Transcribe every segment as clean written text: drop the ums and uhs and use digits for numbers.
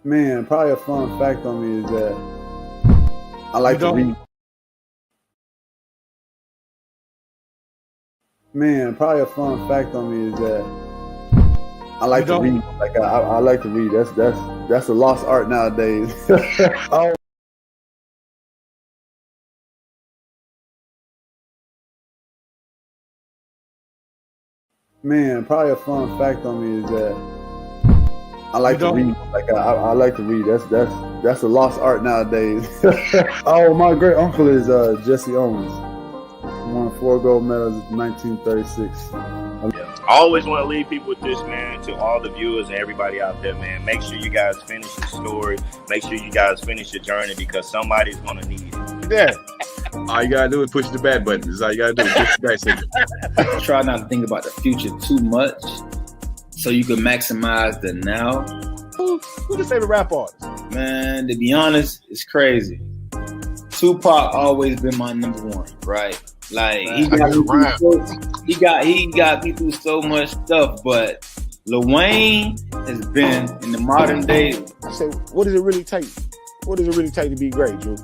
Man, probably a fun fact on me is that I like to read. Man, probably a fun fact on me is that I like to read. Like I like to read. That's a lost art nowadays. Oh. Man, probably a fun fact on me is that I like to read. Like I like to read. That's a lost art nowadays. Oh, my great uncle is Jesse Owens. He won 4 gold medals in 1936. I always want to leave people with this, man, to all the viewers and everybody out there, man. Make sure you guys finish your story. Make sure you guys finish your journey because somebody's going to need it. Yeah. All you got to do is push the back button. That's all you got to do. Push the back signal. Try not to think about the future too much so you can maximize the now. Who's your favorite rap artist? Man, to be honest, it's crazy. Tupac always been my number one, right? Like he got me through so much stuff, but Lil Wayne has been in the modern day. I said, what does it really take? What does it really take to be great, Drew?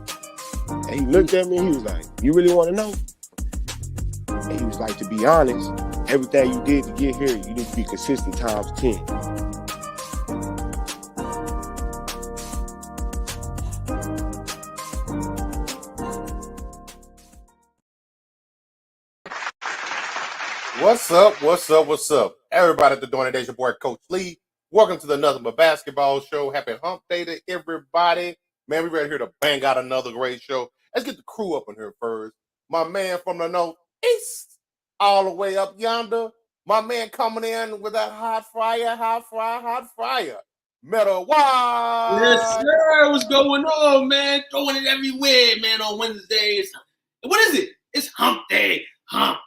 And he looked at me and he was like, you really want to know? And he was like, to be honest, everything you did to get here, you need to be consistent times 10. What's up? Everybody at the Doing It, your boy Coach Lee. Welcome to the Nothing But Basketball Show. Happy hump day to everybody. Man, we ready here to bang out another great show. Let's get the crew up in here first. My man from the northeast, all the way up yonder. My man coming in with that hot fire. Metal Wide. Yes, sir. What's going on, man? Throwing it everywhere, man, on Wednesdays. What is it? It's hump day. Hump.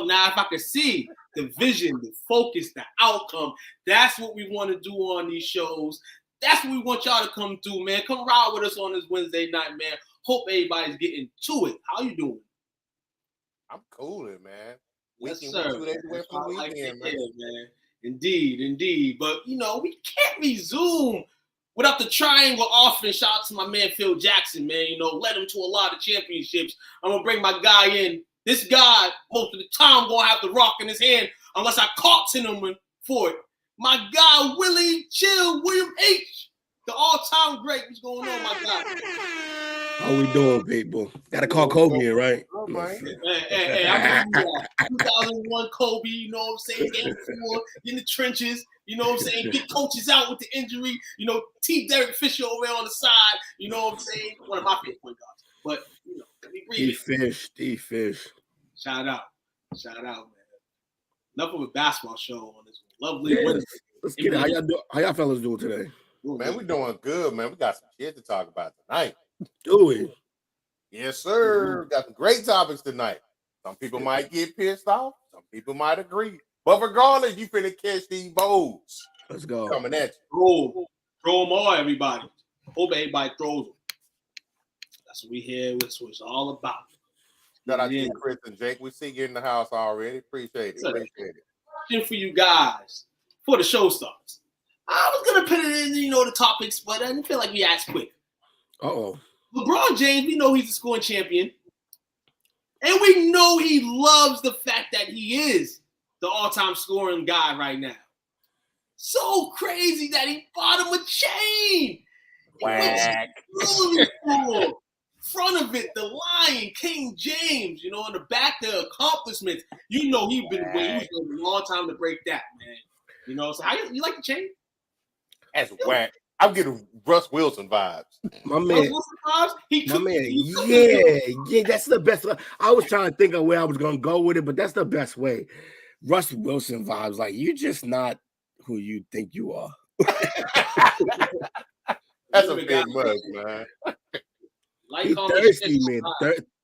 Now, if I could see the vision, the focus, the outcome, that's what we want to do on these shows. That's what we want y'all to come through, man. Come ride with us on this Wednesday night, man. Hope everybody's getting to it. How you doing? I'm cooling, man. Yes, sir. Weekend, man. Indeed. But, we can't resume without the triangle offense. Shout out to my man Phil Jackson, man. Led him to a lot of championships. I'm going to bring my guy in. This guy, most of the time, going to have the rock in his hand unless I caught him for it. My guy, William H., the all-time great. What's going on, my guy? How we doing, people? Got to call Kobe in, right? Hey, I'm 2001 Kobe, you know what I'm saying? Game 4, in the trenches, you know what I'm saying? Get coaches out with the injury, T. Derek Fisher over there on the side, you know what I'm saying? One of my favorite point guards. But, D-Fish. Shout out, man. Enough of a basketball show on this lovely Wednesday. Let's get it. How y'all fellas doing today? Man, we doing good, man. We got some shit to talk about tonight. Do it. Yes, sir. We got some great topics tonight. Some people might get pissed off. Some people might agree. But regardless, you finna catch these bowls. Let's go. Coming at you. Throw them all, everybody. Hope everybody throws them. That's what we here. That's what it's all about. Shout out to Chris and Jake. We see you in the house already. Appreciate it. Question for you guys before the show starts. I was gonna put it in, the topics, but I didn't feel like we asked quick. Uh-oh. LeBron James, we know he's a scoring champion. And we know he loves the fact that he is the all-time scoring guy right now. So crazy that he bought him a chain. Whack. Front of it, the Lion, King James, you know, on the back, the accomplishments. You know, he's been waiting a long time to break that, man. You know, so how you like the chain? That's whack. I'm getting Russ Wilson vibes. My man, yeah, that's the best. I was trying to think of where I was gonna go with it, but that's the best way. Russ Wilson vibes, like you're just not who you think you are. That's a big mug, man. He's thirsty, man.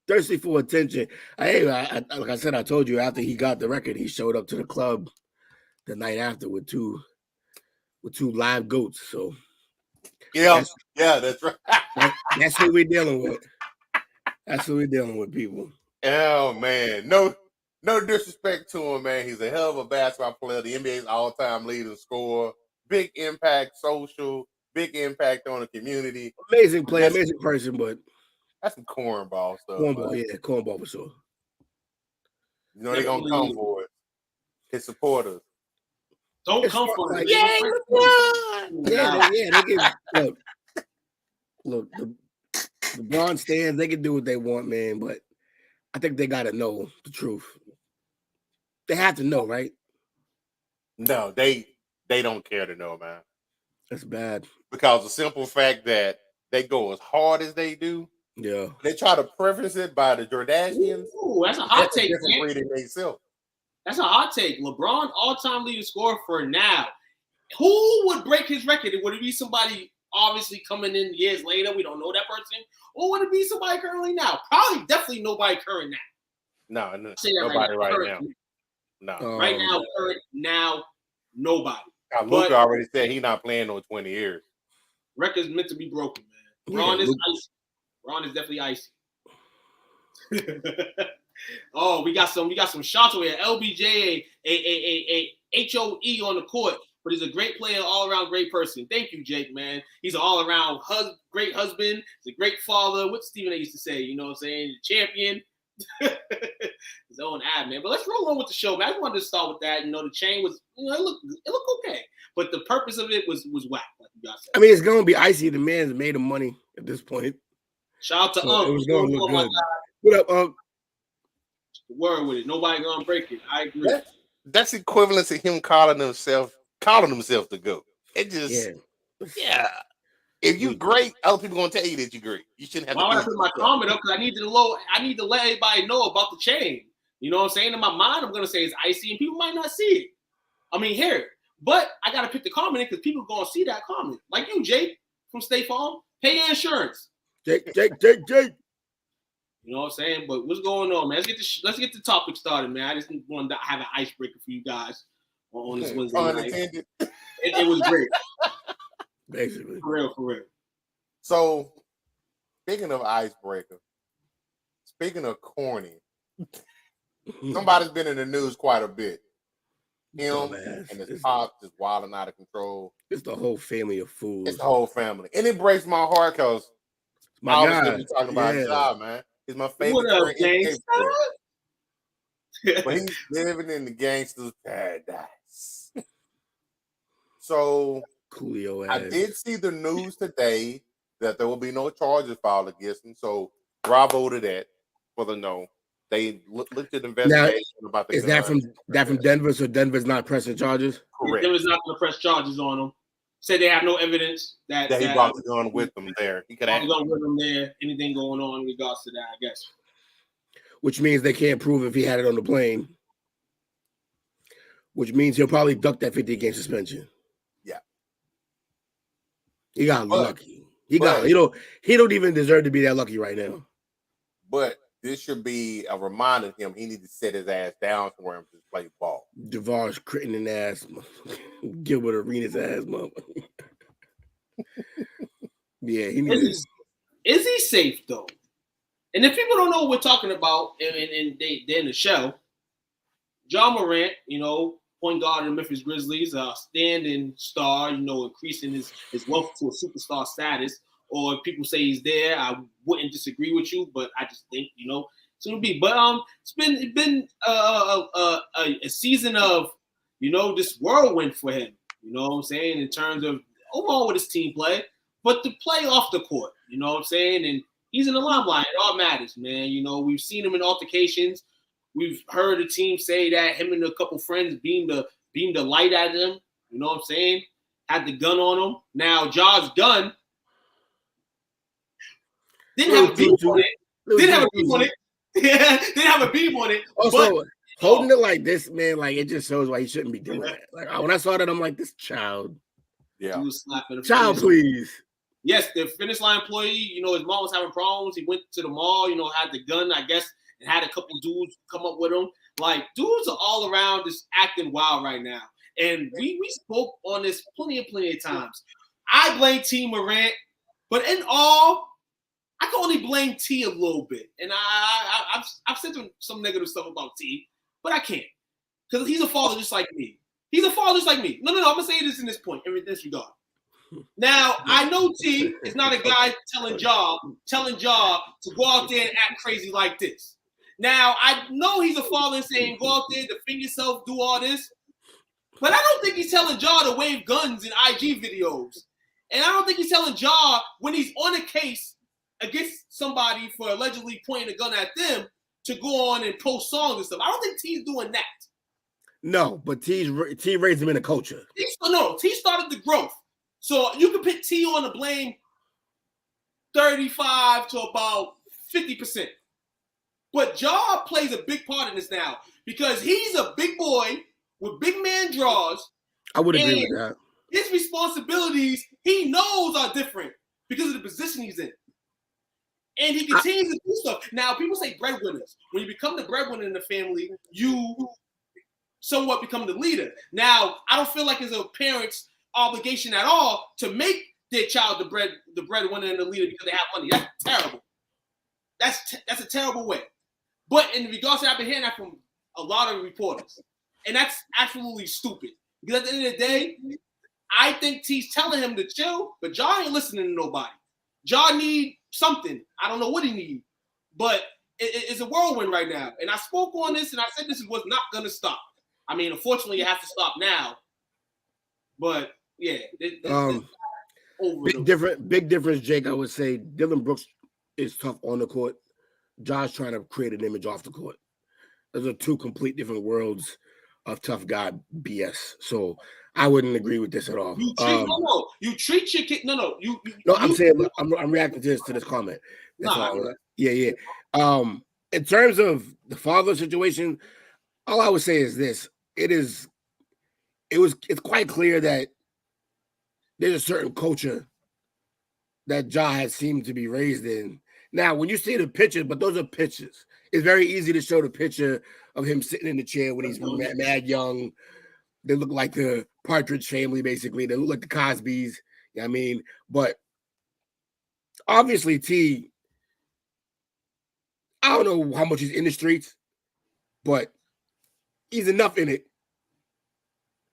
Thirsty for attention. Like I said, I told you after he got the record, he showed up to the club the night after with two live goats. So that's right. That's who we're dealing with. That's who we're dealing with, people. Oh man, no disrespect to him, man. He's a hell of a basketball player. The NBA's all-time leading scorer. Big impact, social. Big impact on the community. Amazing player, amazing person, but that's some cornball stuff. Cornball for sure. You know they're gonna come for it. His supporters. Don't come for it. They can look. The LeBron stands, they can do what they want, man. But I think they gotta know the truth. They have to know, right? No, they don't care to know, man. That's bad. Because the simple fact that they go as hard as they do. Yeah. They try to preface it by the Jordanians. Ooh, that's a hot take. That's a hot take. LeBron, all-time leading scorer for now. Who would break his record? Would it be somebody obviously coming in years later? We don't know that person. Or would it be somebody currently now? Probably, definitely nobody current now. No, nobody right now. No. Right now, current now, nobody. Luka already said he's not playing no 20 years. Record's meant to be broken, man. Ron is icy. Ron is definitely icy. Oh, we got some shots over here. LBJ, a HOE on the court, but he's a great player, all-around great person. Thank you, Jake, man. He's an all-around great husband. He's a great father. What Stephen A used to say, you know what I'm saying? Champion. His own ad, man. But let's roll on with the show, man. I just wanted to start with that. You know, the chain was, you know, it looked okay. But the purpose of it was whack, like you guys said. I mean, it's gonna be icy. The man's made him money at this point. Shout out to It was gonna look good. What up, Word with it. Nobody gonna break it. I agree. That's equivalent to him calling himself the GOAT. It just yeah. If you great, other people gonna tell you that you're great. You shouldn't have. Why would I put my comment up? Because I need to let everybody know about the chain. You know what I'm saying? In my mind, I'm gonna say it's icy, and people might not see it. I mean, hear it. But I gotta pick the comment because people gonna see that comment. Like you, Jake from State Farm, pay your insurance. Jake. You know what I'm saying? But what's going on, man? Let's get the topic started, man. I just want to have an icebreaker for you guys on this Wednesday night. It was great. Basically. For real. So, speaking of icebreaker, speaking of corny, somebody's been in the news quite a bit. Him and his pop just wilding out of control. It's the whole family of fools. It's the whole family. And it breaks my heart because obviously we're talking about Ja, man. He's my favorite. What up, gangster? But he's living in the gangster's paradise. So Coolio I did see the news today that there will be no charges filed against him. So bravo to that for the no. They looked at the investigation about the. Is that from Denver? So Denver's not pressing charges? Correct. Denver's not going to press charges on him. Said they have no evidence that he brought the gun with him there. He could have the gun with him there. Anything going on in regards to that, I guess. Which means they can't prove if he had it on the plane. Which means he'll probably duck that 50-game suspension. Yeah. He got lucky. He don't even deserve to be that lucky right now. But this should be a reminder to him he needs to set his ass down somewhere and just play ball. DeVar's Crittenden ass, Gilbert Arenas ass, mother. Yeah, he needs. Is he safe though? And if people don't know what we're talking about, and they're in the show, John Morant, you know, point guard of the Memphis Grizzlies, standing star, you know, increasing his wealth to a superstar status. Or if people say he's there, I wouldn't disagree with you, but I just think, you know, soon to be. But it's been a season of, you know, this whirlwind for him. You know what I'm saying, in terms of overall with his team play, but to play off the court. You know what I'm saying, and he's in the limelight. It all matters, man. You know, we've seen him in altercations. We've heard the team say that him and a couple friends beamed the light at him. You know what I'm saying? Had the gun on him. Now, Ja's gun didn't have a beam on it. Didn't have a beam on it. Yeah, didn't have a beam on it. Also, holding it like this, man, like it just shows why he shouldn't be doing that. Like when I saw that, I'm like, this child. Yeah. He was slapping the Child, please. Yes, the finish line employee, you know, his mom was having problems. He went to the mall, you know, had the gun, I guess, and had a couple dudes come up with him. Like, dudes are all around just acting wild right now. And we spoke on this plenty of times. I blame T. Morant, but in all, I can only blame T a little bit. And I've said some negative stuff about T, but I can't. Because he's a father just like me. He's a father just like me. No, I'm going to say this in this point, in this regard. Now, I know T is not a guy telling Ja to go out there and act crazy like this. Now, I know he's a father saying go out there, defend yourself, do all this. But I don't think he's telling Ja to wave guns in IG videos. And I don't think he's telling Ja when he's on a case against somebody for allegedly pointing a gun at them to go on and post songs and stuff. I don't think T's doing that. No, but T raised him in a culture. T started the growth. So you can put T on the blame 35 to about 50%. But Ja plays a big part in this now because he's a big boy with big man draws. I would agree with that. His responsibilities, he knows, are different because of the position he's in. And he continues to do stuff. Now, people say breadwinners. When you become the breadwinner in the family, you somewhat become the leader. Now, I don't feel like it's a parent's obligation at all to make their child the breadwinner and the leader because they have money. That's terrible. That's a terrible way. But in regards to that, I've been hearing that from a lot of reporters. And that's absolutely stupid. Because at the end of the day, I think T's telling him to chill, but Ja ain't listening to nobody. Ja need something. I don't know what he needs. But it's a whirlwind right now. And I spoke on this, and I said this was not going to stop. I mean, unfortunately, it has to stop now. But, yeah. Big difference, Jake, I would say Dillon Brooks is tough on the court. Ja's trying to create an image off the court. Those are two complete different worlds of tough guy BS. So I wouldn't agree with this at all. You treat your kid. I'm saying I'm reacting to this comment. That's all. Yeah. In terms of the father situation, all I would say is this: it's quite clear that there's a certain culture that Ja has seemed to be raised in. Now, when you see the picture, but those are pictures. It's very easy to show the picture of him sitting in the chair when he's mad young. They look like the Partridge Family, basically. They look like the Cosbys. You know what I mean? But obviously, T, I don't know how much he's in the streets, but he's enough in it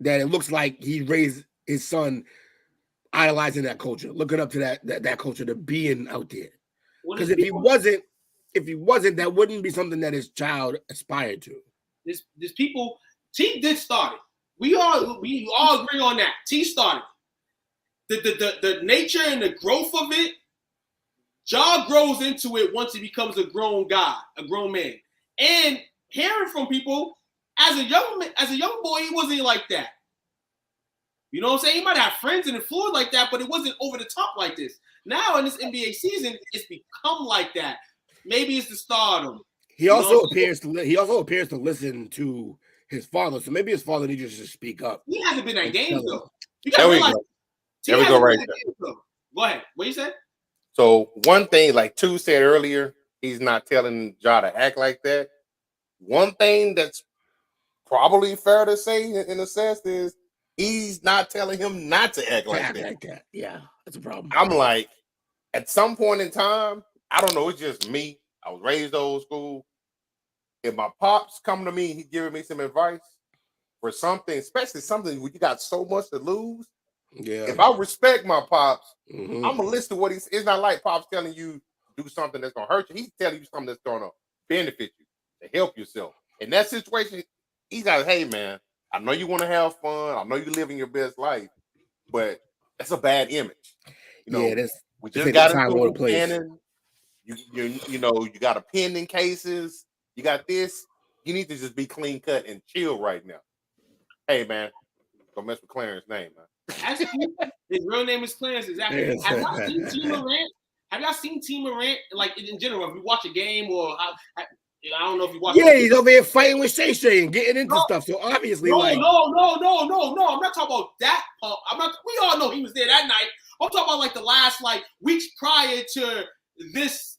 that it looks like he raised his son idolizing that culture, looking up to that culture, to being out there. Because if he wasn't, that wouldn't be something that his child aspired to. There's people. T did start it. We all agree on that. T started the nature and the growth of it. Ja grows into it once he becomes a grown guy, a grown man. And hearing from people, as a young boy, he wasn't like that. You know what I'm saying? He might have friends in the floor like that, but it wasn't over the top like this. Now in this NBA season, it's become like that. Maybe it's the stardom. He also appears to listen to his father, so maybe his father needs to just speak up. He hasn't been in games though. There we go right there. Go ahead. What you said? So one thing, like Tu said earlier, he's not telling Ja to act like that. One thing that's probably fair to say in a sense is he's not telling him not to act like that. Yeah, that's a problem. I'm like, at some point in time, I don't know, it's just me. I was raised old school. If my pops come to me, he's giving me some advice for something, especially something where you got so much to lose. Yeah. If I respect my pops, I'm gonna listen to what he's. It's not like pops telling you do something that's gonna hurt you. He's telling you something that's gonna benefit you, to help yourself. In that situation, he's like, hey man, I know you want to have fun. I know you're living your best life, but that's a bad image. You know, we just got into a canon. You know, you got a pending cases. You got this. You need to just be clean cut and chill right now. Hey man, don't mess with Clarence' name, man. His real name is Clarence. Exactly. Have y'all seen T. Morant? Have y'all seen T. Morant? Like in general, if you watch a game or I don't know if you watch. Yeah, he's over here fighting with Shay and getting into stuff. So obviously, no. I'm not talking about that. We all know he was there that night. I'm talking about like the last like weeks prior to this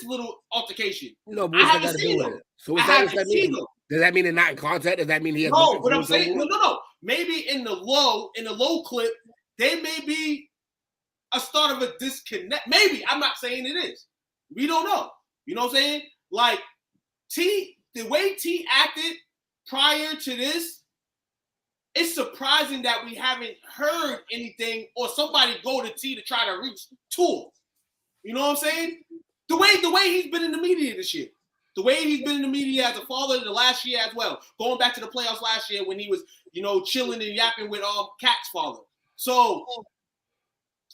little altercation. No, but I haven't seen him. So what does that mean? Does that mean they're not in contact? Does that mean he has no? But I'm saying no. Maybe in the low clip, they may be a start of a disconnect. Maybe I'm not saying it is. We don't know. You know what I'm saying? Like the way T acted prior to this, it's surprising that we haven't heard anything or somebody go to T to try to reach to him. You know what I'm saying? The way he's been in the media this year. The way he's been in the media as a father the last year as well. Going back to the playoffs last year when he was, chilling and yapping with Cat's father. So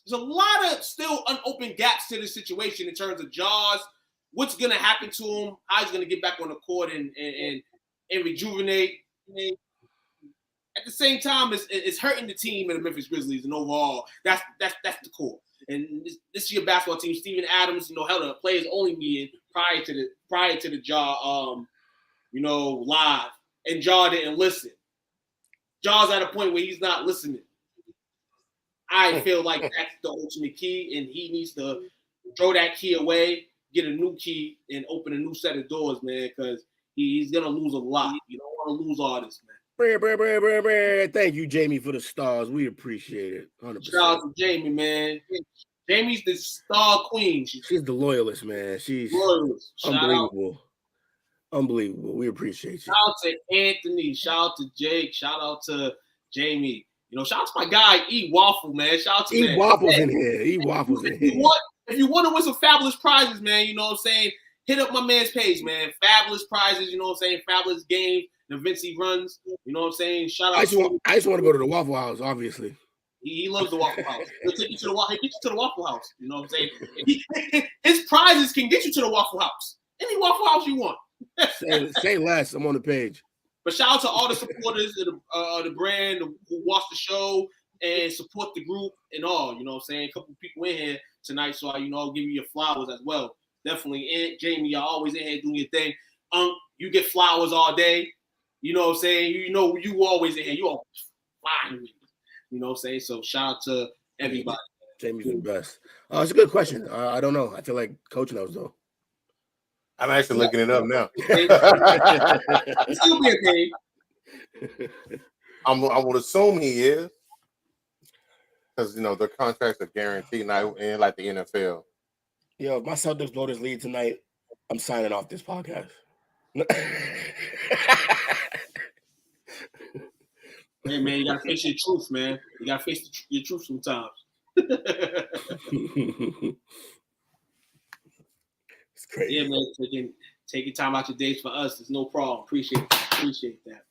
there's a lot of still unopened gaps to this situation in terms of Jaws, what's going to happen to him, how he's going to get back on the court and rejuvenate. At the same time, it's hurting the team and the Memphis Grizzlies, and overall, that's the core. And this year basketball team, Steven Adams, held a players only meeting prior to the Jaw, live, and Jaw didn't listen. Jaw's at a point where he's not listening. I feel like that's the ultimate key, and he needs to throw that key away, get a new key, and open a new set of doors, man, because he's gonna lose a lot. You don't want to lose all this, man. Thank you, Jamie, for the stars. We appreciate it. 100%. Shout out to Jamie, man. Jamie's the star queen. She's the loyalist, man. She's unbelievable. We appreciate you. Shout out to Anthony. Shout out to Jake. Shout out to Jamie. Shout out to my guy, Eat Waffle, man. Shout out to Eat Waffles in here. Eat Waffles in here. If you want to win some fabulous prizes, man, you know what I'm saying? Hit up my man's page, man. Fabulous prizes, you know what I'm saying? Fabulous games, the events he runs. You know what I'm saying? Shout out. I just want to go to the Waffle House, obviously. He loves the Waffle House. He'll take you to the Waffle House. You know what I'm saying? His prizes can get you to the Waffle House. Any Waffle House you want. Say less. I'm on the page. But shout out to all the supporters of the brand who watch the show and support the group and all. You know what I'm saying? A couple people in here tonight, so I'll give you your flowers as well. Definitely. And Jamie, y'all always in here doing your thing. You get flowers all day. You know what I'm saying? You always in here. You always flying with me. You know what I'm saying? So shout out to everybody. Jamie's the best. It's a good question. I don't know. I feel like Coach knows, though. I'm actually looking it up now. Still be okay. I would assume he is. Because, their contracts are guaranteed, not in like the NFL. Yo, if my Celtics blow this lead tonight, I'm signing off this podcast. Hey, man, you got to face your truth, man. You got to face your truth sometimes. It's crazy. Yeah, man, taking time out your days for us is no problem. Appreciate that.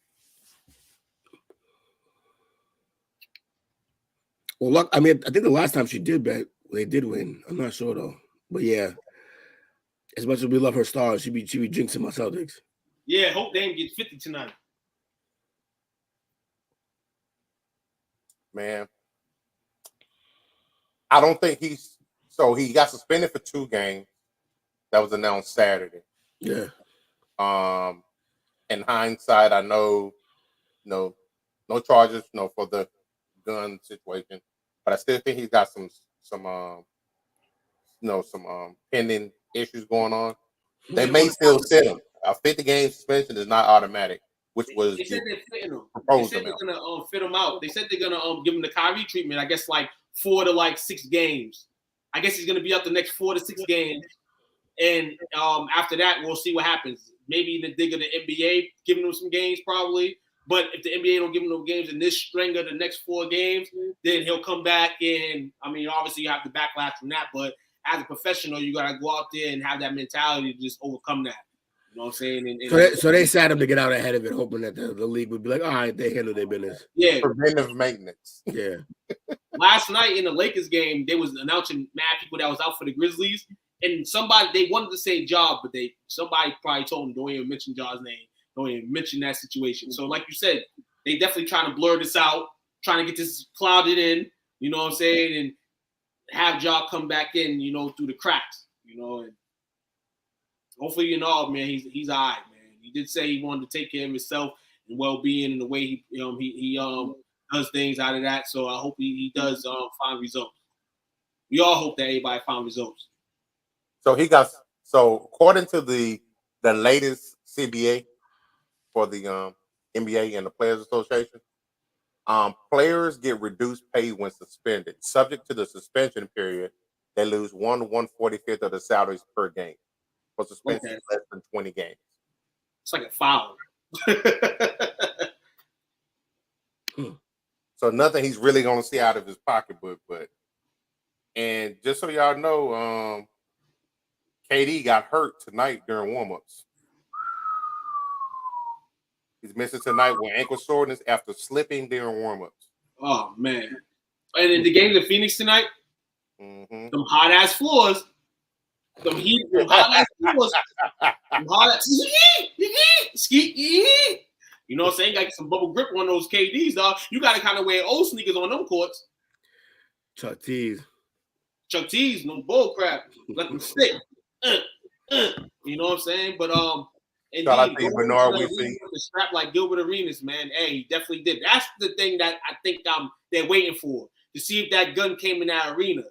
Well, look, I think the last time she did bet, they did win. I'm not sure though, but yeah, as much as we love her stars, she be jinxing my Celtics. Yeah, hope Dame gets 50 tonight. Man, I don't think he got suspended for 2 games. That was announced Saturday. Yeah. In hindsight, I know, no charges, for the gun situation, but I still think he's got some pending issues going on. They may still sit him. A 50-game suspension is not automatic, which was they said they're fitting him. They said they're gonna fit him out. They said they're gonna give him the Kyrie treatment. I guess like 4 to 6 games. I guess he's gonna be out the next 4 to 6 games. And after that, we'll see what happens. Maybe they're going to NBA giving him some games probably. But if the NBA don't give him no games in this string of the next 4 games, then he'll come back. And, obviously you have the backlash from that. But as a professional, you gotta go out there and have that mentality to just overcome that. You know what I'm saying? So they sat him to get out ahead of it, hoping that the league would be like, all right, they handle their business. Yeah. Preventive maintenance. Yeah. Last night in the Lakers game, they was announcing mad people that was out for the Grizzlies, and they wanted to say Job, but somebody probably told them don't even mention Job's name, don't even mention that situation. So like you said, they definitely trying to blur this out, trying to get this clouded in, you know what I'm saying, and have Job come back in, you know, through the cracks, you know, and hopefully, you know, man, he's all right, man. He did say he wanted to take care of himself and well-being and the way he does things out of that. So I hope he does find results. We all hope that everybody find results. So according to the latest CBA for the NBA and the Players Association, players get reduced pay when suspended. Subject to the suspension period, they lose 1/145th of the salaries per game. For suspension less than 20 games. It's like a foul. So nothing he's really going to see out of his pocketbook. But and just so y'all know, KD got hurt tonight during warmups. He's missing tonight with ankle soreness after slipping during warmups. Oh man! And in the game in Phoenix tonight, some hot ass floors. Some hot ass floors. Some hot ass. You know what I'm saying? Got some bubble grip on those KDs, dog. You got to kind of wear old sneakers on them courts. Chuck T's, no bull crap. Let them stick. You know what I'm saying? But indeed, shout out to you, Bernard. We see the strap like Gilbert Arenas, man. Hey, he definitely did. That's the thing that I think they're waiting for, to see if that gun came in that arena.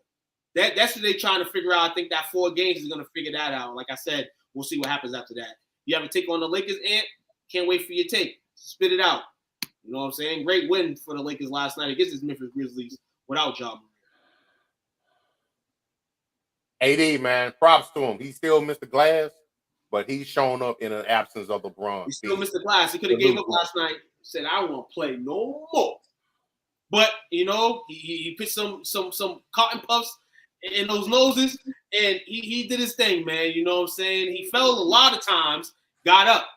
That's what they're trying to figure out. I think that 4 games is going to figure that out. Like I said, we'll see what happens after that. You have a take on the Lakers, Ant? Can't wait for your take. Spit it out. You know what I'm saying? Great win for the Lakers last night against the Memphis Grizzlies without Ja. AD, man, props to him. He still missed the glass, but he's shown up in an absence of LeBron. He still missed the glass. He could have gave up last night. Said, I won't play no more. But, you know, he put some cotton puffs in those noses, and he did his thing, man. You know what I'm saying? He fell a lot of times, got up.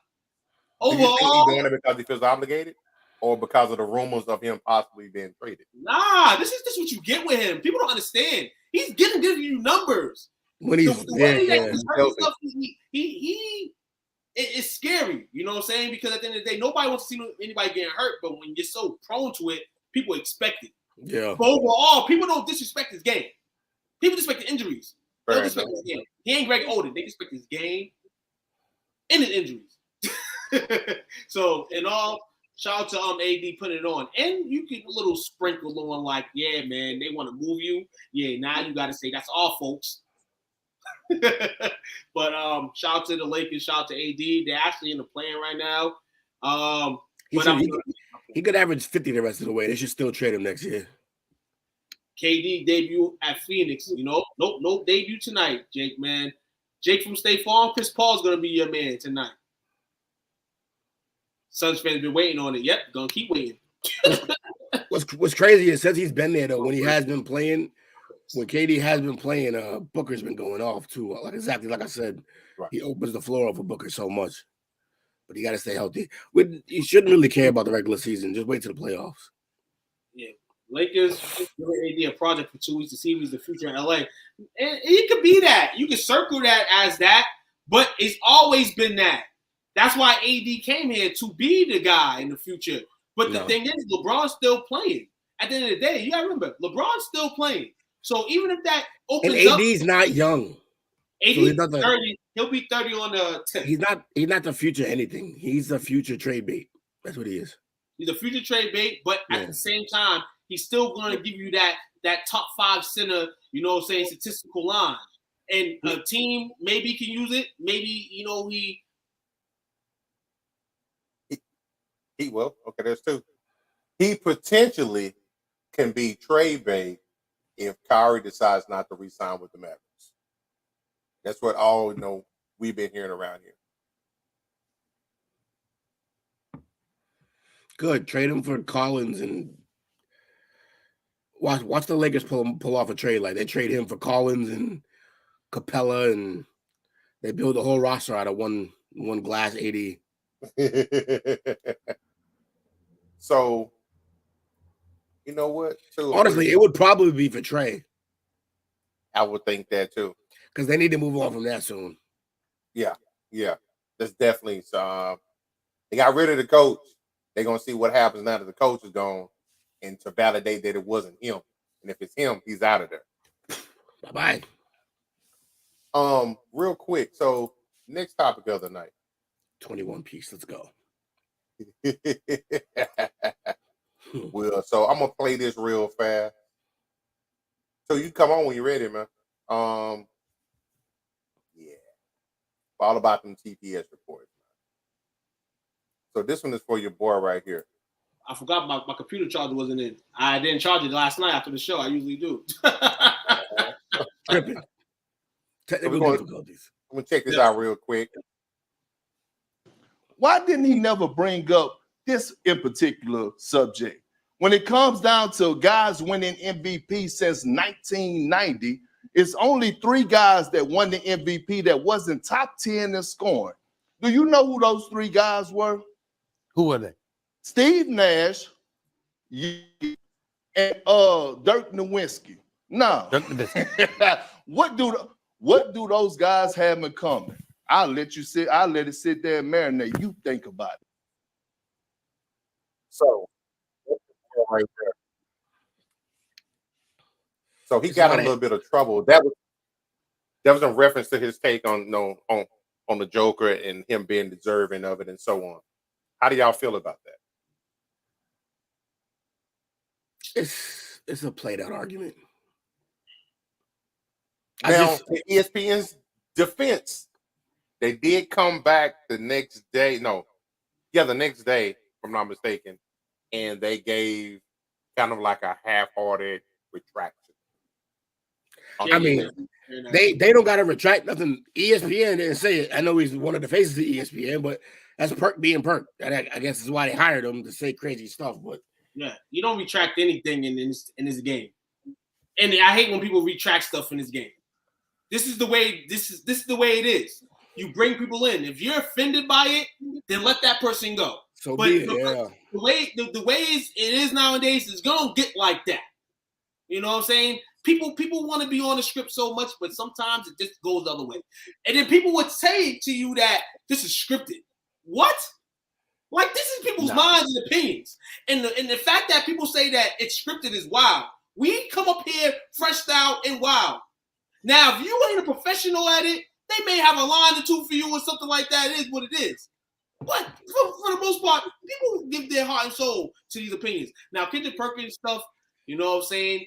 Overall, do you think he's doing it because he feels obligated, or because of the rumors of him possibly being traded? Nah, this is what you get with him. People don't understand. He's giving you numbers. When he's it's scary. You know what I'm saying? Because at the end of the day, nobody wants to see anybody getting hurt. But when you're so prone to it, people expect it. Yeah. But overall, people don't disrespect his game. People disrespect the injuries. They don't disrespect his game. He ain't Greg Oden. They disrespect his game and his injuries. So, in all, shout out to AD putting it on. And you get a little sprinkle on like, yeah, man, they want to move you. Yeah, now you got to say that's all, folks. But shout out to the Lakers, shout out to AD. They're actually in the plan right now. He could average 50 the rest of the way. They should still trade him next year. KD debut at Phoenix. You know, no debut tonight, Jake, man. Jake from State Farm, Chris Paul's going to be your man tonight. Suns fans been waiting on it. Yep, gonna keep waiting. What's crazy is since he's been there though, when he has been playing, when KD has been playing, Booker's been going off too. Like exactly like I said, right. He opens the floor up for Booker so much, but he got to stay healthy. You shouldn't really care about the regular season. Just wait till the playoffs. Yeah, Lakers giving AD a project for 2 weeks to see if he's the future in LA, and it could be that. You can circle that as that, but it's always been that. That's why AD came here, to be the guy in the future. But the thing is, LeBron's still playing. At the end of the day, you got to remember, LeBron's still playing. So even if that opens and AD's not young. AD's 30. He'll be 30 on the 10th. He's not the future anything. He's the future trade bait. That's what he is. He's a future trade bait, but at the same time, he's still going to give you that top 5 center, you know what I'm saying, statistical line. And a team maybe can use it. Maybe, you know, he will. Okay, there's 2. He potentially can be trade bait if Kyrie decides not to re-sign with the Mavericks. That's what we've been hearing around here. Good. Trade him for Collins and watch the Lakers pull off a trade like they trade him for Collins and Capella, and they build a whole roster out of one glass AD. So, you know what? Honestly, it would probably be for Trey. I would think that too. Because they need to move on from that soon. Yeah. That's definitely they got rid of the coach. They're gonna see what happens now that the coach is gone and to validate that it wasn't him. And if it's him, he's out of there. Bye-bye. Real quick. So next topic of the night. 21 piece. Let's go. Well, so I'm gonna play this real fast. So you come on when you're ready, man. Yeah. All about them TPS reports. So this one is for your boy right here. I forgot my computer charger wasn't in. I didn't charge it last night after the show. I usually do. Tripping. Technical difficulties. I'm gonna check this out real quick. Why didn't he never bring up this in particular subject? When it comes down to guys winning MVP since 1990, it's only 3 guys that won the MVP that wasn't top 10 in scoring. Do you know who those 3 guys were? Who were they? Steve Nash and Dirk Nowitzki. No. What do those guys have in common? I'll let it sit there and marinate. You think about it. So right there. So he got a little bit of trouble. That was in reference to his take on the Joker and him being deserving of it and so on. How do y'all feel about that? It's a played out argument. Now, in ESPN's defense, they did come back the next day. The next day, if I'm not mistaken, and they gave kind of like a half-hearted retraction. I mean, they don't got to retract nothing. ESPN didn't say it. I know he's one of the faces of ESPN, but that's Perk being Perk. I guess is why they hired him to say crazy stuff. But yeah, you don't retract anything in this game, and I hate when people retract stuff in this game. This is the way. This is the way it is. You bring people in. If you're offended by it, then let that person go. So but be it, yeah. The way it is nowadays is gonna get like that. You know what I'm saying? People want to be on the script so much, but sometimes it just goes the other way. And then people would say to you that this is scripted. What? Like, this is people's minds and opinions. And the fact that people say that it's scripted is wild. We come up here fresh out and wild. Now, if you ain't a professional at it, they may have a line or two for you or something like that. It is what it is. But for the most part, people give their heart and soul to these opinions. Now, Kendrick Perkins stuff, you know what I'm saying?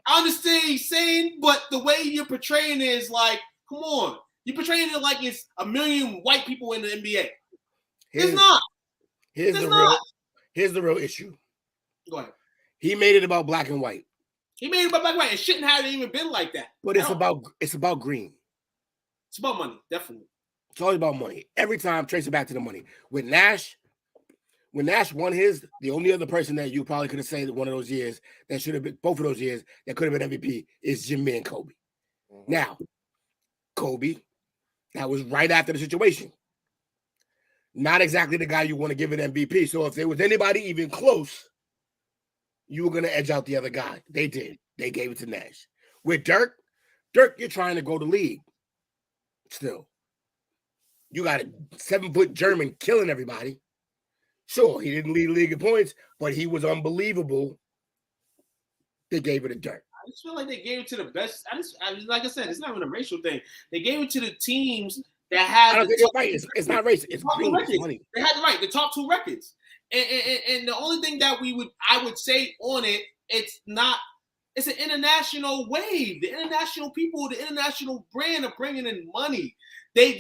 I understand he's saying, but the way you're portraying it is like, come on. You're portraying it like it's a million white people in the NBA. It's not. Here's the real issue. Go ahead. He made it about black and white. He made it about black and white. It shouldn't have even been like that. But it's about green. It's about money, definitely. It's always about money. Every time, trace it back to the money. When Nash won his, the only other person that you probably could have said one of those years that should have been both of those years that could have been MVP is Jimmy and Kobe. Mm-hmm. Now, Kobe, that was right after the situation. Not exactly the guy you want to give an MVP. So if there was anybody even close, you were going to edge out the other guy. They did. They gave it to Nash. With Dirk, you're trying to grow the league. Still, you got a 7-foot German killing everybody. Sure, he didn't lead the league in points, but he was unbelievable. They gave it to Dirk. I just feel like they gave it to the best. Like I said, it's not even a racial thing. They gave it to the teams that had. I don't think you're right. It's not racist. It's green. It's money. They had the top 2 records, and the only thing that I would say on it, it's not. It's an international wave. The international people, the international brand are bringing in money. They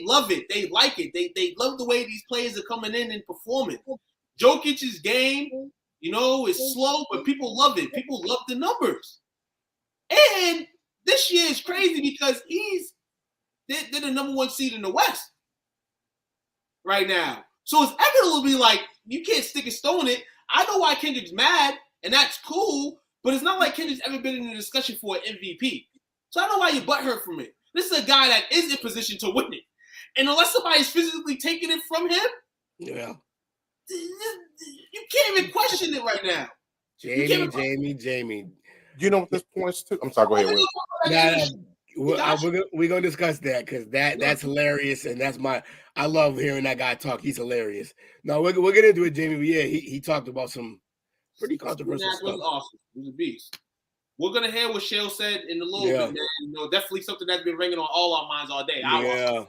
love it. They like it. They love the way these players are coming in and performing. Jokic's game, is slow, but people love it. People love the numbers. And this year is crazy because they're the number 1 seed in the West right now. So it's evidently be like, you can't stick and stone it. I know why Kendrick's mad, and that's cool. But it's not like Kendrick's ever been in a discussion for an MVP. So I don't know why you butthurt from it. This is a guy that is in position to win it. And unless somebody's physically taking it from him, Yeah. you can't even question it right now. Jamie. You know what this points to? I'm sorry, go ahead, Will. We're gonna discuss that because that's hilarious, and I love hearing that guy talk. He's hilarious. No, we'll get into it, Jamie. But yeah, he talked about some pretty controversial stuff. Was awesome. He was a beast. We're gonna hear what Shale said in a little bit, man. You know, definitely something that's been ringing on all our minds all day. Yeah.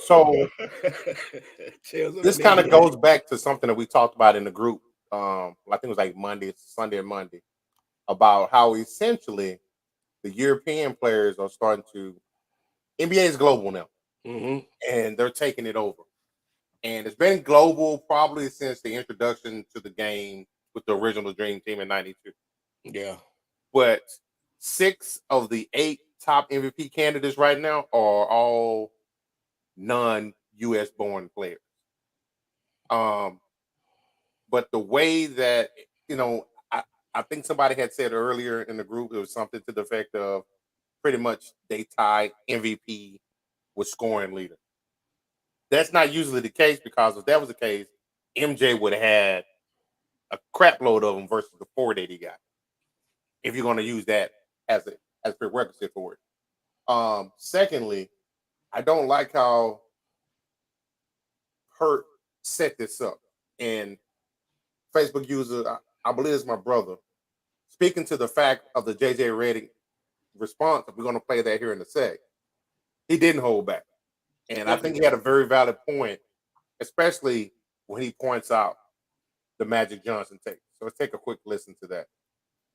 So this kind of goes back to something that we talked about in the group. I think it was like Sunday or Monday, about how essentially the European players are starting to. NBA is global now, and they're taking it over. And it's been global probably since the introduction to the game with the original Dream Team in '92. Yeah, but 6 of the 8 top MVP candidates right now are all non-US born players. But the way that, you know, I think somebody had said earlier in the group, it was something to the effect of pretty much they tied MVP with scoring leader. That's not usually the case, because if that was the case, MJ would have had a crap load of them versus the 4 that he got. If you're going to use that as a prerequisite for it. Secondly, I don't like how Hurt set this up. And Facebook user, I believe it's my brother, speaking to the fact of the JJ Redick response, we're going to play that here in a sec. He didn't hold back. And I think he had a very valid point, especially when he points out the Magic Johnson take. So let's take a quick listen to that.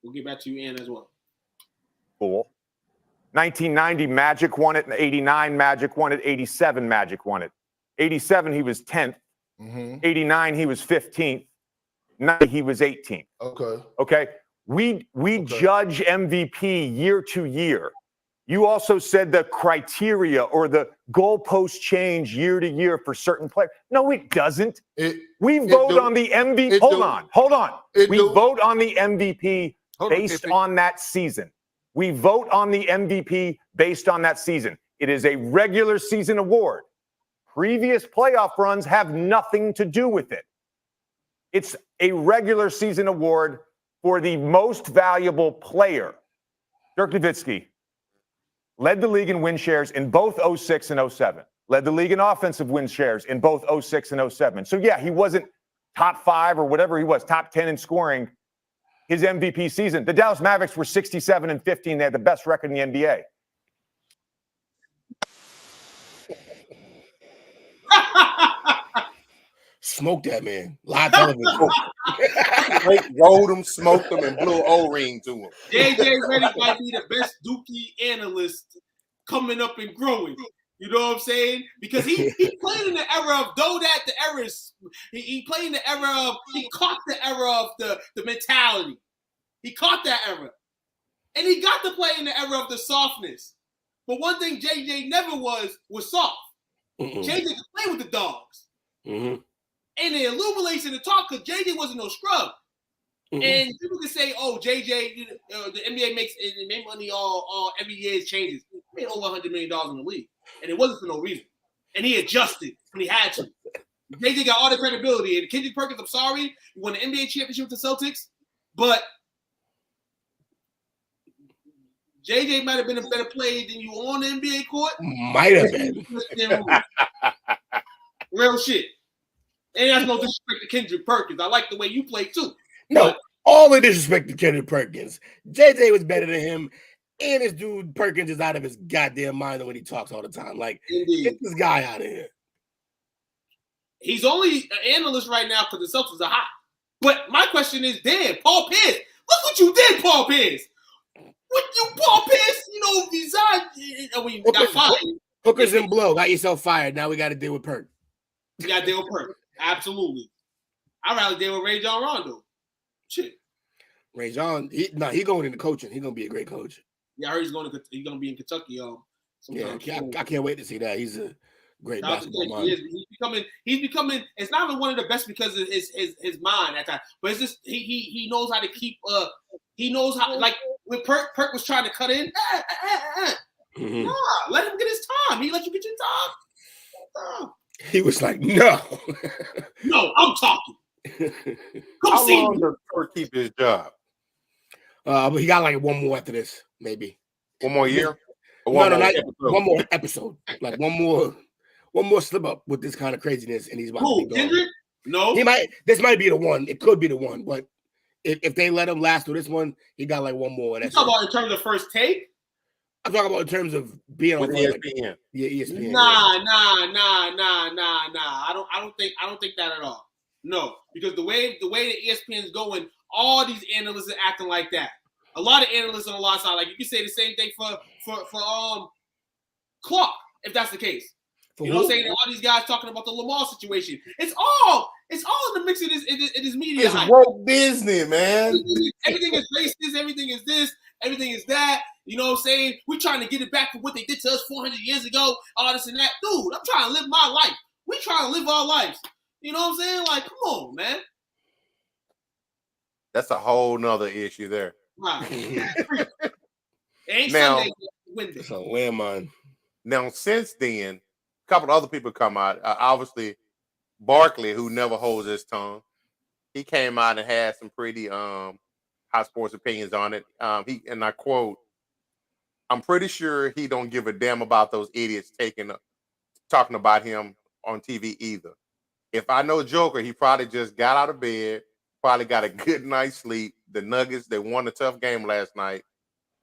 We'll get back to you, Ian, as well. Cool. 1990, Magic won it. 89, Magic won it. 87, Magic won it. 87, he was 10th. 89, he was 15th. 90, he was 18th. Okay. We judge MVP year to year. You also said the criteria or the goalposts change year to year for certain players. No, it doesn't. We vote on the MVP. Hold on. We vote on the MVP based on that season. We vote on the MVP based on that season. It is a regular season award. Previous playoff runs have nothing to do with it. It's a regular season award for the most valuable player. Dirk Nowitzki led the league in win shares in both 06 and 07. Led the league in offensive win shares in both 06 and 07. So, yeah, he wasn't top 5 or whatever he was, top 10 in scoring his MVP season. The Dallas Mavericks were 67 and 15. They had the best record in the NBA. Smoke that man. Live television. Rolled him, smoked him, and blew O-ring to him. JJ Redick might be the best Dookie analyst coming up and growing. You know what I'm saying? Because he played in the era of that, the errors. He played in the era of, he caught the era of the mentality. He caught that era. And he got to play in the era of the softness. But one thing JJ never was soft. JJ could play with the dogs. And it illuminates in the talk because JJ wasn't no scrub. And people can say, oh, JJ, the NBA makes money all every year it changes. He made over $100 million in the league. And it wasn't for no reason. And he adjusted when he had to. JJ got all the credibility. And Kendrick Perkins, I'm sorry, you won the NBA championship with the Celtics, but JJ might have been a better player than you on the NBA court. Might have been. Real shit. And that's no disrespect to Kendrick Perkins. I like the way you play too. No, all the disrespect to Kendrick Perkins. JJ was better than him. And this dude Perkins is out of his goddamn mind when he talks all the time. Like, get this guy out of here. He's only an analyst right now because the Celtics are hot. But my question is, damn, Paul Pierce. Look what you did, Paul Pierce. What you, Paul Pierce, resigned. Got fired. Hookers and blow. Got yourself fired. Now we got to deal with Perk. You got to deal with Perk. Absolutely. I'd rather deal with Ray John Rondo. Shit. Ray John, he going into coaching. He's gonna be a great coach. Yeah, I heard he's gonna be in Kentucky. Yeah, I can't wait to see that. He's a Great Shout out to basketball Kendrick. mind. He's becoming. It's not even one of the best because of his mind at that. But it's just he knows how to keep. He knows how, like when Perk was trying to cut in. Mhm. Nah, let him get his time. He let you get your time. He was like, no. No, I'm talking. Come How see long me. does Perk keep his job? But he got like one more after this, maybe. One more year? Or No, one more not episode? one more episode. Like one more slip up with this kind of craziness, and he's about to be Who? gone. Kendrick? No. This might be the one. It could be the one, but if they let him last through this one, he got like one more. You That's talking it. about in terms of first take? I'm talking about in terms of being With on ESPN. Yeah, ESPN. Nah. I don't think that at all. No, because the way the ESPN is going, all these analysts are acting like that. A lot of analysts on the lot side, like you can say the same thing for Clark, if that's the case. For You know what I'm who? saying? All these guys talking about the Lamar situation. It's all in the mix of this media. It's woke business, man. Everything is racist. Everything is this. Everything is that. You know what I'm saying? We're trying to get it back for what they did to us 400 years ago. All this and that. Dude, I'm trying to live my life. We trying to live our lives. You know what I'm saying? Like, come on, man. That's a whole nother issue there. Right. It ain't Now- Sunday. Wednesday. So landmine. Now, since then, a couple of other people come out. Obviously, Barkley, who never holds his tongue, he came out and had some pretty hot sports opinions on it. And I quote, "I'm pretty sure he don't give a damn about those idiots talking about him on TV either. If I know Joker, he probably just got out of bed, probably got a good night's sleep. The Nuggets, they won a tough game last night.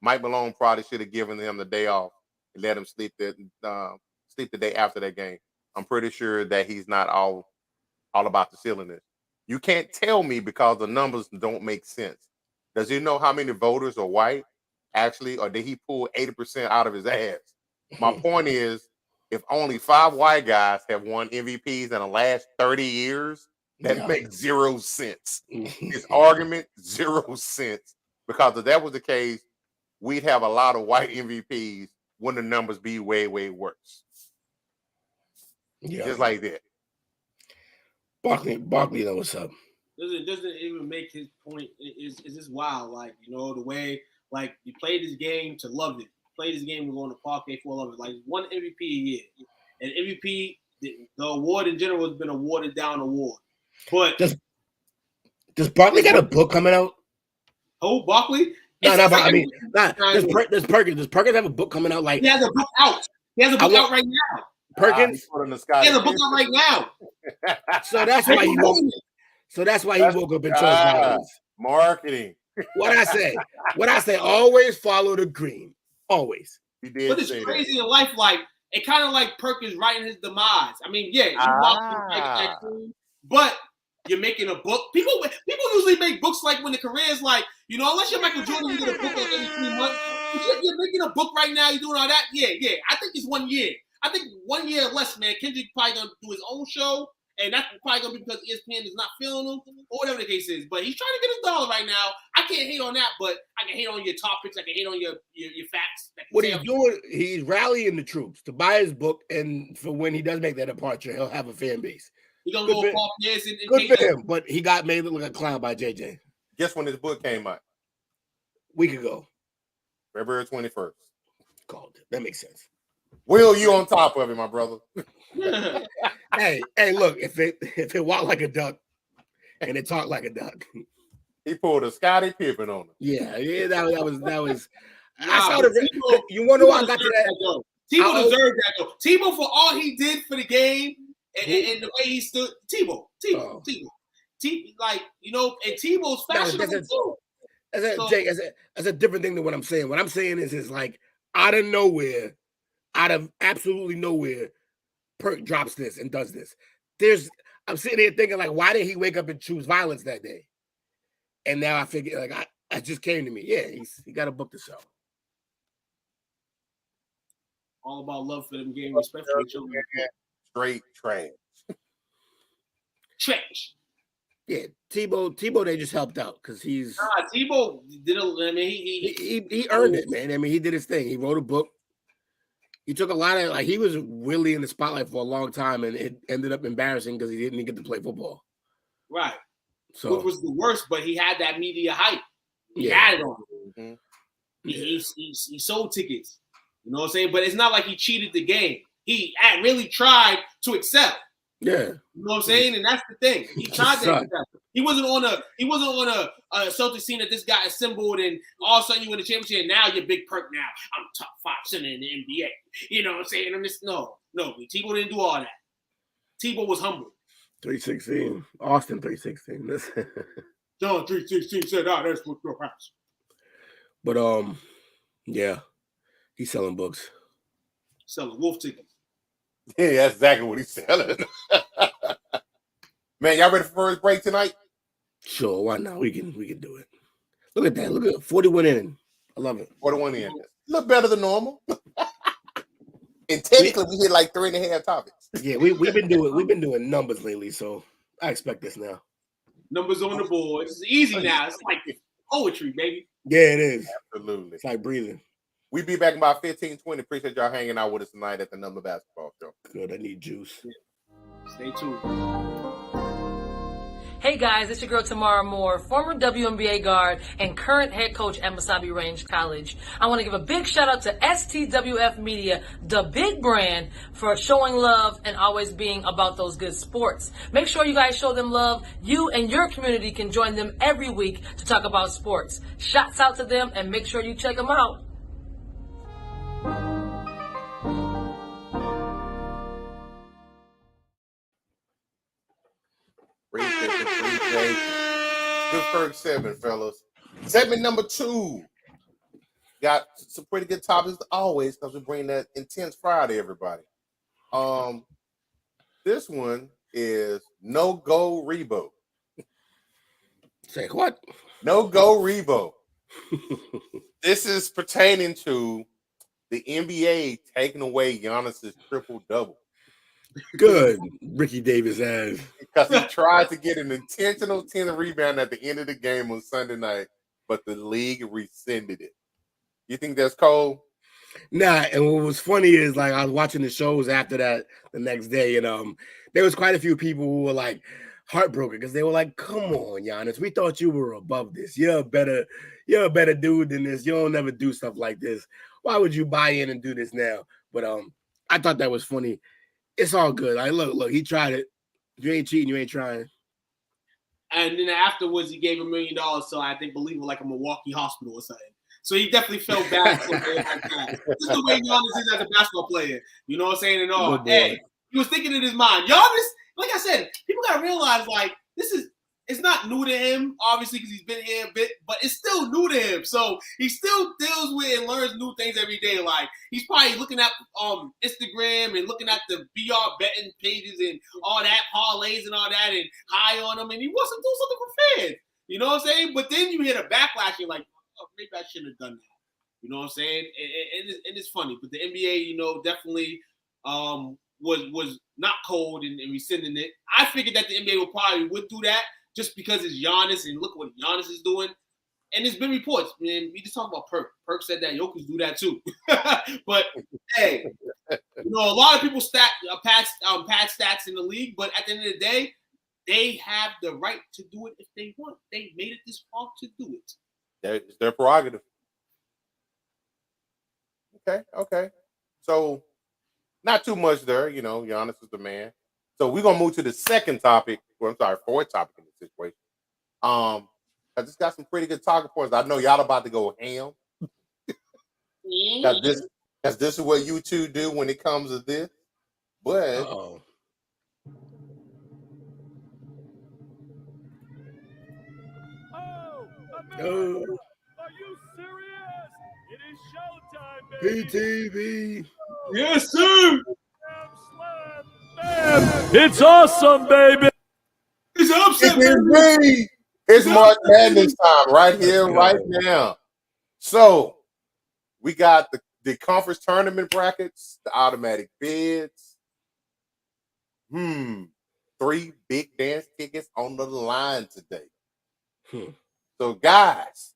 Mike Malone probably should have given him the day off and let him sleep the day after that game. I'm pretty sure that he's not all about the silliness. You can't tell me because the numbers don't make sense. Does he know how many voters are white, actually, or did he pull 80% out of his ass? My point is, if only 5 white guys have won MVPs in the last 30 years, that makes 0 sense. His argument, 0 sense. Because if that was the case, we'd have a lot of white MVPs when the numbers be way, way worse. Yeah. Just like that. Barkley know what's up. Doesn't even make his point. Is just wild. Like, you know, the way, like, you play this game to love it. Play this game, we're going to parquet for love it. Like, one MVP a year. And MVP, the award in general has been a watered down award. But does Barkley got a book coming out? Oh, Barkley? Does Perkins have a book coming out? Like, he has a book out. He has a book out right now. Perkins? He has a book out right now. So that's why he woke. So that's why he woke up and chose violence. Marketing. What I say, always follow the green. Always. He did. But it's crazy in life, like it kind of like Perkins writing his demise. I mean, yeah, you walk through, but you're making a book. People usually make books like when the career is like, you know, unless you're Michael Jordan, you get a book like every 3 months. You're making a book right now. You're doing all that. Yeah. I think it's 1 year. I think 1 year or less, man. Kendrick probably gonna do his own show, and that's probably gonna be because ESPN is not feeling him, or whatever the case is. But he's trying to get his dollar right now. I can't hate on that, but I can hate on your topics. I can hate on your facts. What he's doing, he's rallying the troops to buy his book, and for when he does make that departure, he'll have a fan base. He's gonna go Paul Pierce and good for him, but he got made look like a clown by JJ. Guess when his book came out? Week ago. February 21st. Called it. That makes sense. Will, you on top of it, my brother? hey, look, if it walked like a duck and it talked like a duck. He pulled a Scottie Pippen on him. Yeah, that was. I saw the. You wonder why I got to that? Tebow deserved that though. Tebow for all he did for the game and the way he stood. Tebow, like, you know, and Tebow's fashionable too. Jake, that's a different thing than what I'm saying. What I'm saying is like out of nowhere, out of absolutely nowhere, Perk drops this and does this. I'm sitting here thinking like, why did he wake up and choose violence that day? And now I figure like it just came to me. Yeah, he got a book to sell. All about love for them, game respect for each other. Straight trash. Trash. Yeah, Tebow, they just helped out because he's. Tebow did. I mean, he earned it, man. I mean, he did his thing. He wrote a book. He took a lot of he was really in the spotlight for a long time, and it ended up embarrassing because he didn't get to play football. Right. So Which was the worst, but he had that media hype. He Yeah. had it on him. Mm-hmm. He sold tickets. You know what I'm saying? But it's not like he cheated the game. He really tried to excel. Yeah. You know what I'm saying? And that's the thing. He tried to Sucked. excel. He wasn't on a Celtics scene that this guy assembled, and all of a sudden you win the championship, and now you're Big Perk now. I'm top 5 center in the NBA. You know what I'm saying? I'm just no. Tebow didn't do all that. Tebow was humble. 316. Austin 316. John 316 said, that's what your house. But yeah. He's selling books. Selling wolf tickets. Yeah, that's exactly what he's selling. Man, y'all ready for first break tonight? Sure, why not? We can do it. Look at that. Look at 41 inning. I love it. 41 in. A little better than normal. And technically, we hit like 3.5 topics. Yeah, we've been doing numbers lately, so I expect this now. Numbers on the board. It's easy now. It's like poetry, baby. Yeah, it is. Absolutely. It's like breathing. We'll be back in about 15, 20. Appreciate y'all hanging out with us tonight at the Number Basketball Show. Good, I need juice. Stay tuned. Hey guys, it's your girl Tamara Moore, former WNBA guard and current head coach at Masabi Range College. I want to give a big shout out to STWF Media, the big brand, for showing love and always being about those good sports. Make sure you guys show them love. You and your community can join them every week to talk about sports. Shouts out to them and make sure you check them out. Good first segment, fellas. Segment number 2. Got some pretty good topics as always because we bring that intense Friday, everybody. This one is no go Rebo. Say what? No go Rebo. This is pertaining to the NBA taking away Giannis's triple-double. Good, Ricky Davis ass. Because he tried to get an intentional 10 rebound at the end of the game on Sunday night, but the league rescinded it. You think that's cold? Nah, and what was funny is I was watching the shows after that the next day, and there was quite a few people who were heartbroken because they were like, "Come on, Giannis, we thought you were above this. You're a better dude than this. You don't never do stuff like this. Why would you buy in and do this now?" But I thought that was funny. It's all good. Look, he tried it. If you ain't cheating, you ain't trying. And then afterwards, he gave $1 million. So I think, believe it, like a Milwaukee hospital or something. So he definitely felt bad for him like that. This is the way Giannis is as a basketball player. You know what I'm saying? And all. Hey, he was thinking in his mind. Giannis, like I said, people gotta realize it's not new to him, obviously, because he's been here a bit, but it's still new to him. So he still deals with and learns new things every day. Like he's probably looking at Instagram and looking at the BR betting pages and all that, parlays and all that, and high on them, and he wants to do something for fans. You know what I'm saying? But then you hear the backlash, you're like, oh, maybe I shouldn't have done that. You know what I'm saying? And it's funny, but the NBA, definitely was not cold and rescinding it. I figured that the NBA would do that. Just because it's Giannis and look what Giannis is doing. And there's been reports, man. We just talked about Perk. Perk said that Jokic do that too. But hey, a lot of people pad stats in the league, but at the end of the day, they have the right to do it if they want. They made it this far to do it. It's their prerogative. Okay. So not too much there, Giannis is the man. So we're gonna move to the second topic. Fourth topic in this situation. I just got some pretty good talking points. I know y'all about to go ham. Because this is what you two do when it comes to this. But oh, America, are you serious? It is showtime, baby. PTV. Yes, sir. It's awesome, baby. It's upset. It's March Madness time right here, right now. So we got the conference tournament brackets, the automatic bids. 3 big dance tickets on the line today. So guys,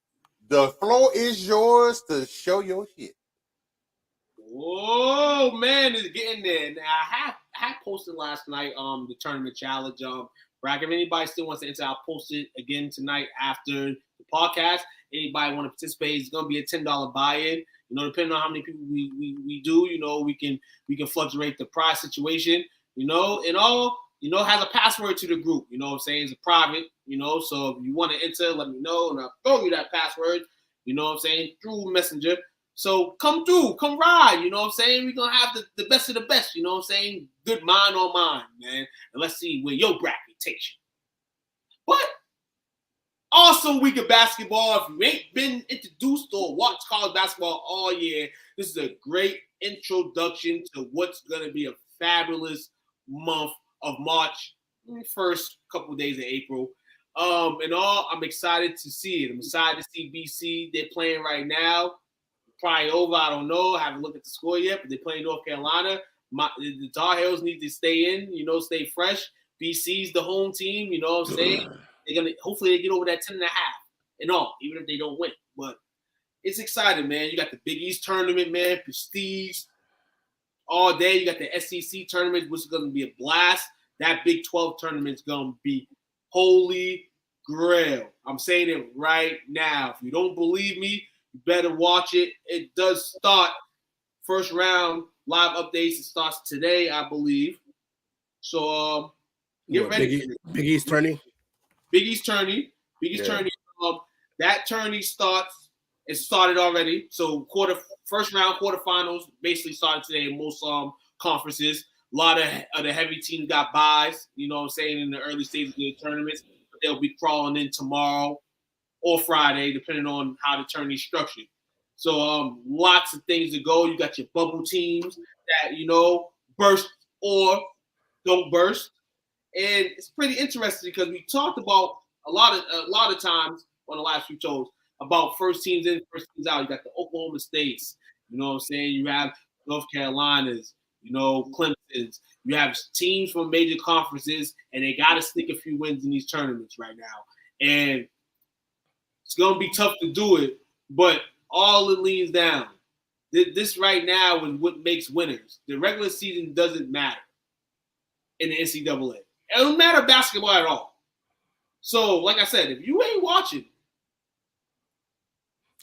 the floor is yours to show your shit. Oh man, it's getting there. Now I had posted last night the tournament challenge bracket. If anybody still wants to enter, I'll post it again tonight after the podcast. Anybody want to participate, it's gonna be a $10 buy-in. You know, depending on how many people we do, you know, we can fluctuate the prize situation, you know, and all, you know, has a password to the group, you know what I'm saying? It's a private, you know, so if you want to enter, let me know and I'll throw you that password, you know what I'm saying, through Messenger. So come through, come ride, you know what I'm saying? We're going to have the best of the best, you know what I'm saying? Good mind on mine, man. And let's see where your bracket takes you. But awesome week of basketball. If you ain't been introduced or watched college basketball all year, this is a great introduction to what's going to be a fabulous month of March, first couple of days of April. And all, I'm excited to see it. I'm excited to see BC. They're playing right now. Probably over, I don't know. I haven't looked at the score yet, but they're playing North Carolina. The Tar Heels need to stay in, you know, stay fresh. BC's the home team, you know what I'm saying? They're gonna hopefully they get over that 10.5 and all, even if they don't win. But it's exciting, man. You got the Big East tournament, man, prestige all day. You got the SEC tournament, which is gonna be a blast. That Big 12 tournament's gonna be holy grail. I'm saying it right now. If you don't believe me, you better watch it. It does start first round live updates. It starts today, I believe. So get ready. Big East tourney. Big East tourney. That tourney starts. It started already. So first round quarterfinals basically started today in most conferences. A lot of the heavy teams got buys, you know what I'm saying, in the early stages of the tournaments. But they'll be crawling in tomorrow or Friday, depending on how the tourney's structured. So lots of things to go. You got your bubble teams that, you know, burst or don't burst. And it's pretty interesting because we talked about a lot of times on the last few shows about first teams in, first teams out. You got the Oklahoma States, you know what I'm saying? You have North Carolinas, you know, Clemson's. You have teams from major conferences, and they got to stick a few wins in these tournaments right now. And it's going to be tough to do it, but all it leans down. This right now is what makes winners. The regular season doesn't matter in the NCAA. It don't matter basketball at all. So, like I said, if you ain't watching,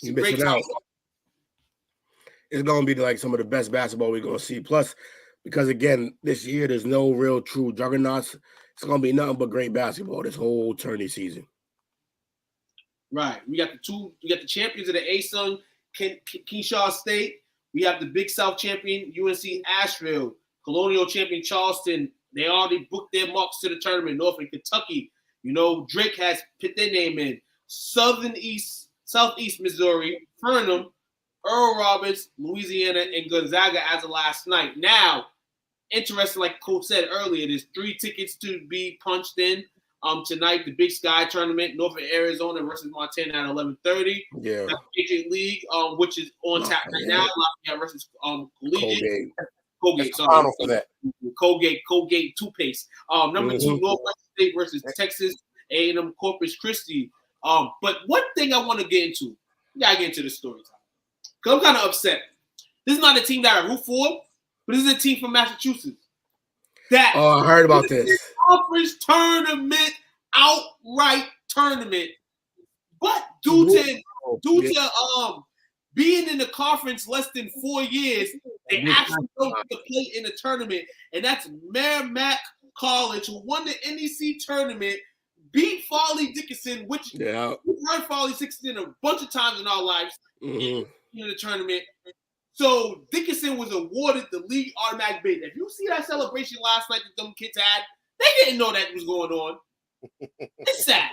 you miss it out. It's going to be like some of the best basketball we're going to see. Plus, because, again, this year there's no real true juggernauts. It's going to be nothing but great basketball this whole tourney season. Right. We got the champions of the ASUN, Keenshaw State. We have the Big South champion, UNC Asheville. Colonial champion, Charleston. They already booked their marks to the tournament. Northern Kentucky. You know, Drake has put their name in. Southeast Missouri, Fernham, Earl Roberts, Louisiana, and Gonzaga as of last night. Now, interesting, like Coach said earlier, there's 3 tickets to be punched in tonight. The Big Sky tournament, Northern Arizona versus Montana at 11:30. Yeah. Patriot League, which is on tap right now. Lafayette versus Collegiate. Colgate, sorry. Final for that. Colgate toothpaste. Number 2, Northwestern State versus Texas A&M Corpus Christi. But one thing I want to get into, we gotta get into the story time. Because I'm kind of upset. This is not a team that I root for, but this is a team from Massachusetts. I heard about this. Conference tournament, outright tournament. But due to being in the conference less than 4 years, they actually don't get to play in the tournament. And that's Merrimack College, who won the NEC tournament, beat Farley Dickinson, which we've heard Farley Dickinson a bunch of times in our lives in the tournament. So Dickinson was awarded the league automatic bid. If you see that celebration last night that them kids had, they didn't know that was going on. It's sad.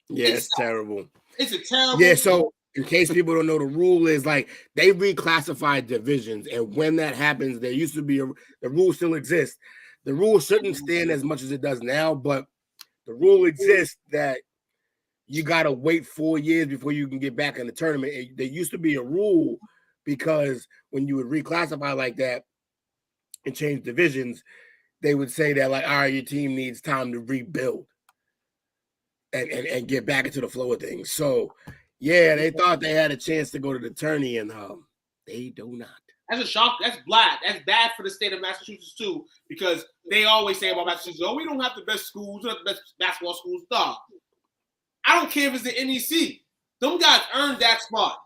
Yeah, it's terrible. It's a terrible. Yeah, so in case people don't know, the rule is like they reclassified divisions, and when that happens, there used to be the rule still exists. The rule shouldn't stand as much as it does now, but the rule exists that you got to wait 4 years before you can get back in the tournament. There used to be a rule because when you would reclassify like that and change divisions, they would say that like, all right, your team needs time to rebuild and get back into the flow of things. So, yeah, they thought they had a chance to go to the tourney, and they do not. That's a shock. That's black. That's bad for the state of Massachusetts too, because they always say about Massachusetts, "Oh, we don't have the best schools, we don't have the best basketball schools." Dog. I don't care if it's the NEC. Them guys earned that spot,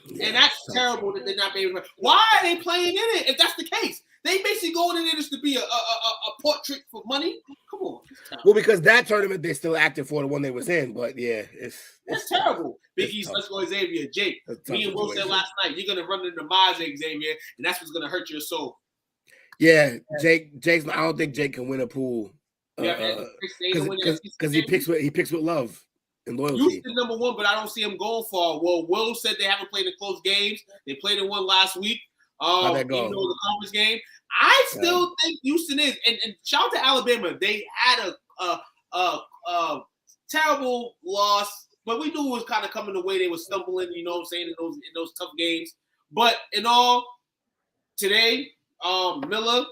and that's terrible that they're not being able to. Why are they playing in it? If that's the case, they basically going in there just to be a portrait for money. Come on. Well, because that tournament they're still active for the one they was in, but yeah, it's terrible. Big East, let's go, Xavier. Jake, me and Will said last night, you're gonna run into Maz, Xavier, and that's what's gonna hurt your soul. Yeah, Jake's. I don't think Jake can win a pool. Because he picks with love and loyalty. Houston #1, but I don't see him going far. Well, Will said they haven't played in close games. They played in one last week. How'd that go? Even though the conference game, I still think Houston is. And shout out to Alabama. They had a terrible loss, but we knew it was kind of coming the way they were stumbling. You know what I'm saying, in those tough games. But in all, today, Miller,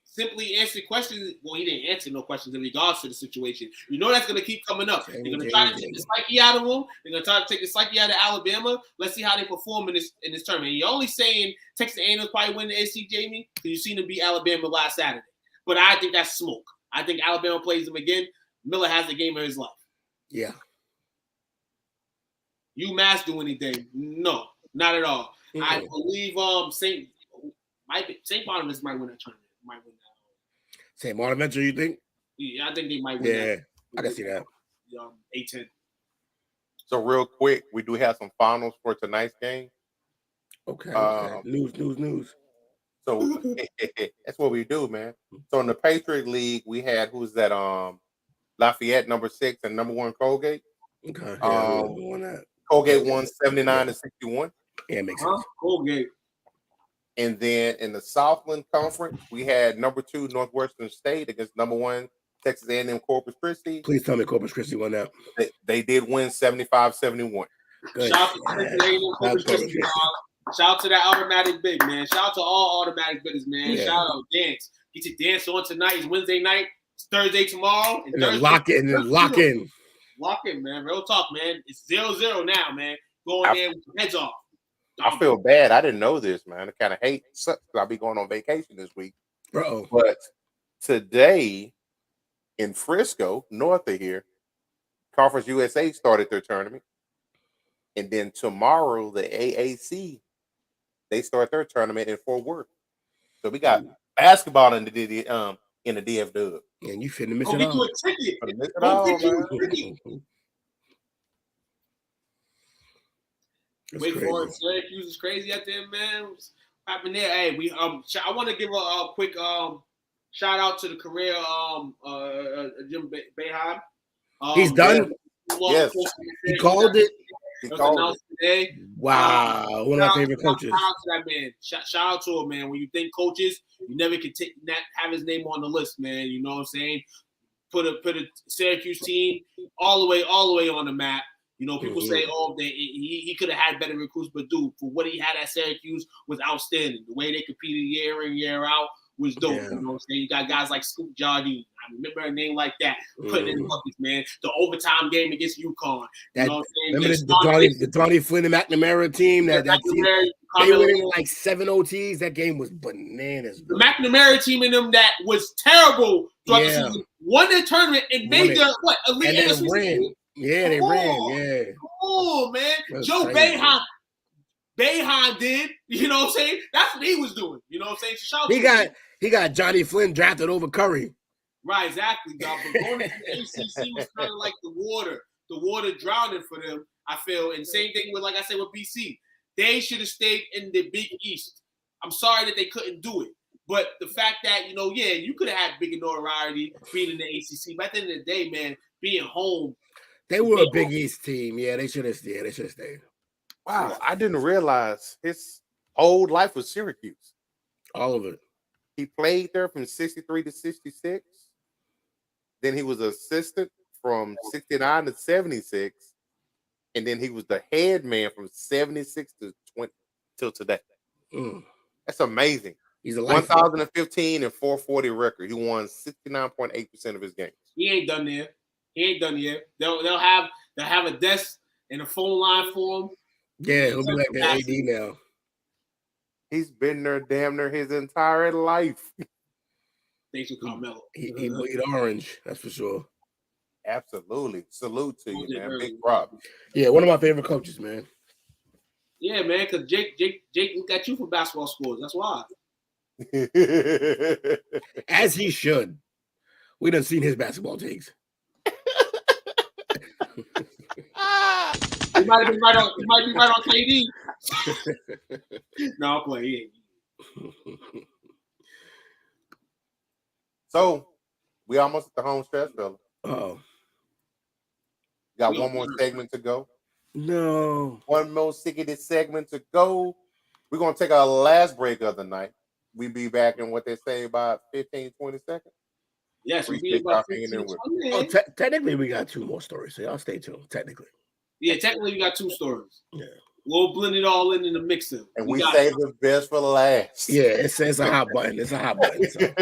simply answered questions. Well, he didn't answer no questions in regards to the situation. That's going to keep coming up. They're going to try to take the psyche out of him. They're going to try to take the psyche out of Alabama. Let's see how they perform in this tournament. You're only saying Texas A&M probably win the AC, Jamie, because you've seen them beat Alabama last Saturday. But I think that's smoke. I think Alabama plays them again. Miller has the game of his life. Yeah. UMass do anything? No, not at all. Mm-hmm. I believe St. Bonaventure might win that tournament. St. Bonaventure, you think? Yeah, I think they might win. Yeah, I can see that. 8-10. So real quick, we do have some finals for tonight's game. Okay. News. So that's what we do, man. So in the Patriot League, we had who's that? Lafayette #6 and #1 Colgate. Okay. Colgate won 79-61. Yeah, it makes sense. Colgate. And then in the Southland Conference, we had #2 Northwestern State against #1 Texas A&M Corpus Christi. Please tell me Corpus Christi won that. They did win 75-71. Shout out to Texas A&M Corpus Christi. Shout out to that automatic bid, man. Shout out to all automatic bidders, man. Yeah. Shout out Dance. Get your dance on tonight. It's Wednesday night. It's Thursday tomorrow. And then lock in. Lock in, man. Real talk, man. It's 0-0 now, man. Going there with your heads off. I feel bad. I didn't know this, man. I kind of hate sucks because I'll be going on vacation this week. Bro. But today in Frisco, north of here, Conference USA started their tournament. And then tomorrow, the AAC, they start their tournament in Fort Worth. So we got basketball in the DF Dub. And you finna miss it all. Wait for it. Syracuse is crazy out there, man. What's happening there? Hey, I want to give a quick shout out to the career Jim Boeheim. He's done. Yes, he called it. It was announced today. Wow, one of my favorite coaches. Shout out to that man. Shout out to him, man. When you think coaches, you never can have his name on the list, man. You know what I'm saying? Put a Syracuse team all the way on the map. People say, he could have had better recruits, but dude, for what he had at Syracuse was outstanding. The way they competed year in, year out was dope. Yeah. You know what I'm saying? You got guys like Scoop Jardine. I remember a name like that. Putting in buckets, man. The overtime game against UConn. You know what I'm saying? Remember the Donnie Flynn and McNamara team? That team, they were in like 7 OTs. That game was bananas. Bro. The McNamara team in them that was terrible throughout the season. Won the tournament and made their elite ran. Yeah, they ran. Yeah. Come on, man. That's Joe crazy. Boeheim did. You know what I'm saying? That's what he was doing. You know what I'm saying? He got Johnny Flynn drafted over Curry. Right, exactly, dog. But going to the ACC was kind of like the water drowning for them, I feel. And same thing with, like I said, with BC. They should have stayed in the Big East. I'm sorry that they couldn't do it. But the fact that, you could have had bigger notoriety being in the ACC. But at the end of the day, man, being home. They were a Big East team. Yeah, they should have stayed. Wow, I didn't realize his whole life was Syracuse. All of it. He played there from 63 to 66. Then he was assistant from 69 to 76. And then he was the head man from 76 to 20 till today. That's amazing. He's a 1,015 and 440 record. He won 69.8% of his games. He ain't done there. They'll have a desk and a phone line for him. Yeah, he'll be like the AD now. He's been there damn near his entire life. Thanks to Carmelo. He bleed orange, that's for sure. Absolutely. Salute to you, man. Early. Big props. Yeah, one of my favorite coaches, man. Yeah, man, because Jake look at you for basketball scores. That's why. As he should. We done seen his basketball takes. He might be right on KD. No, I'm playing. So we almost at the home stretch, fella. Oh. Got one more segment to go. No. One more sickety segment to go. We're going to take our last break of the night. We'll be back in what they say about 15, 20 seconds. Yes, we'll be about 15, 20. Technically, we got 2 more stories, so y'all stay tuned, technically. Yeah, technically, we got 2 stories. Yeah. We'll blend it all in the mixer. And we save the best for last. Yeah, it's a hot button. It's a hot button. So.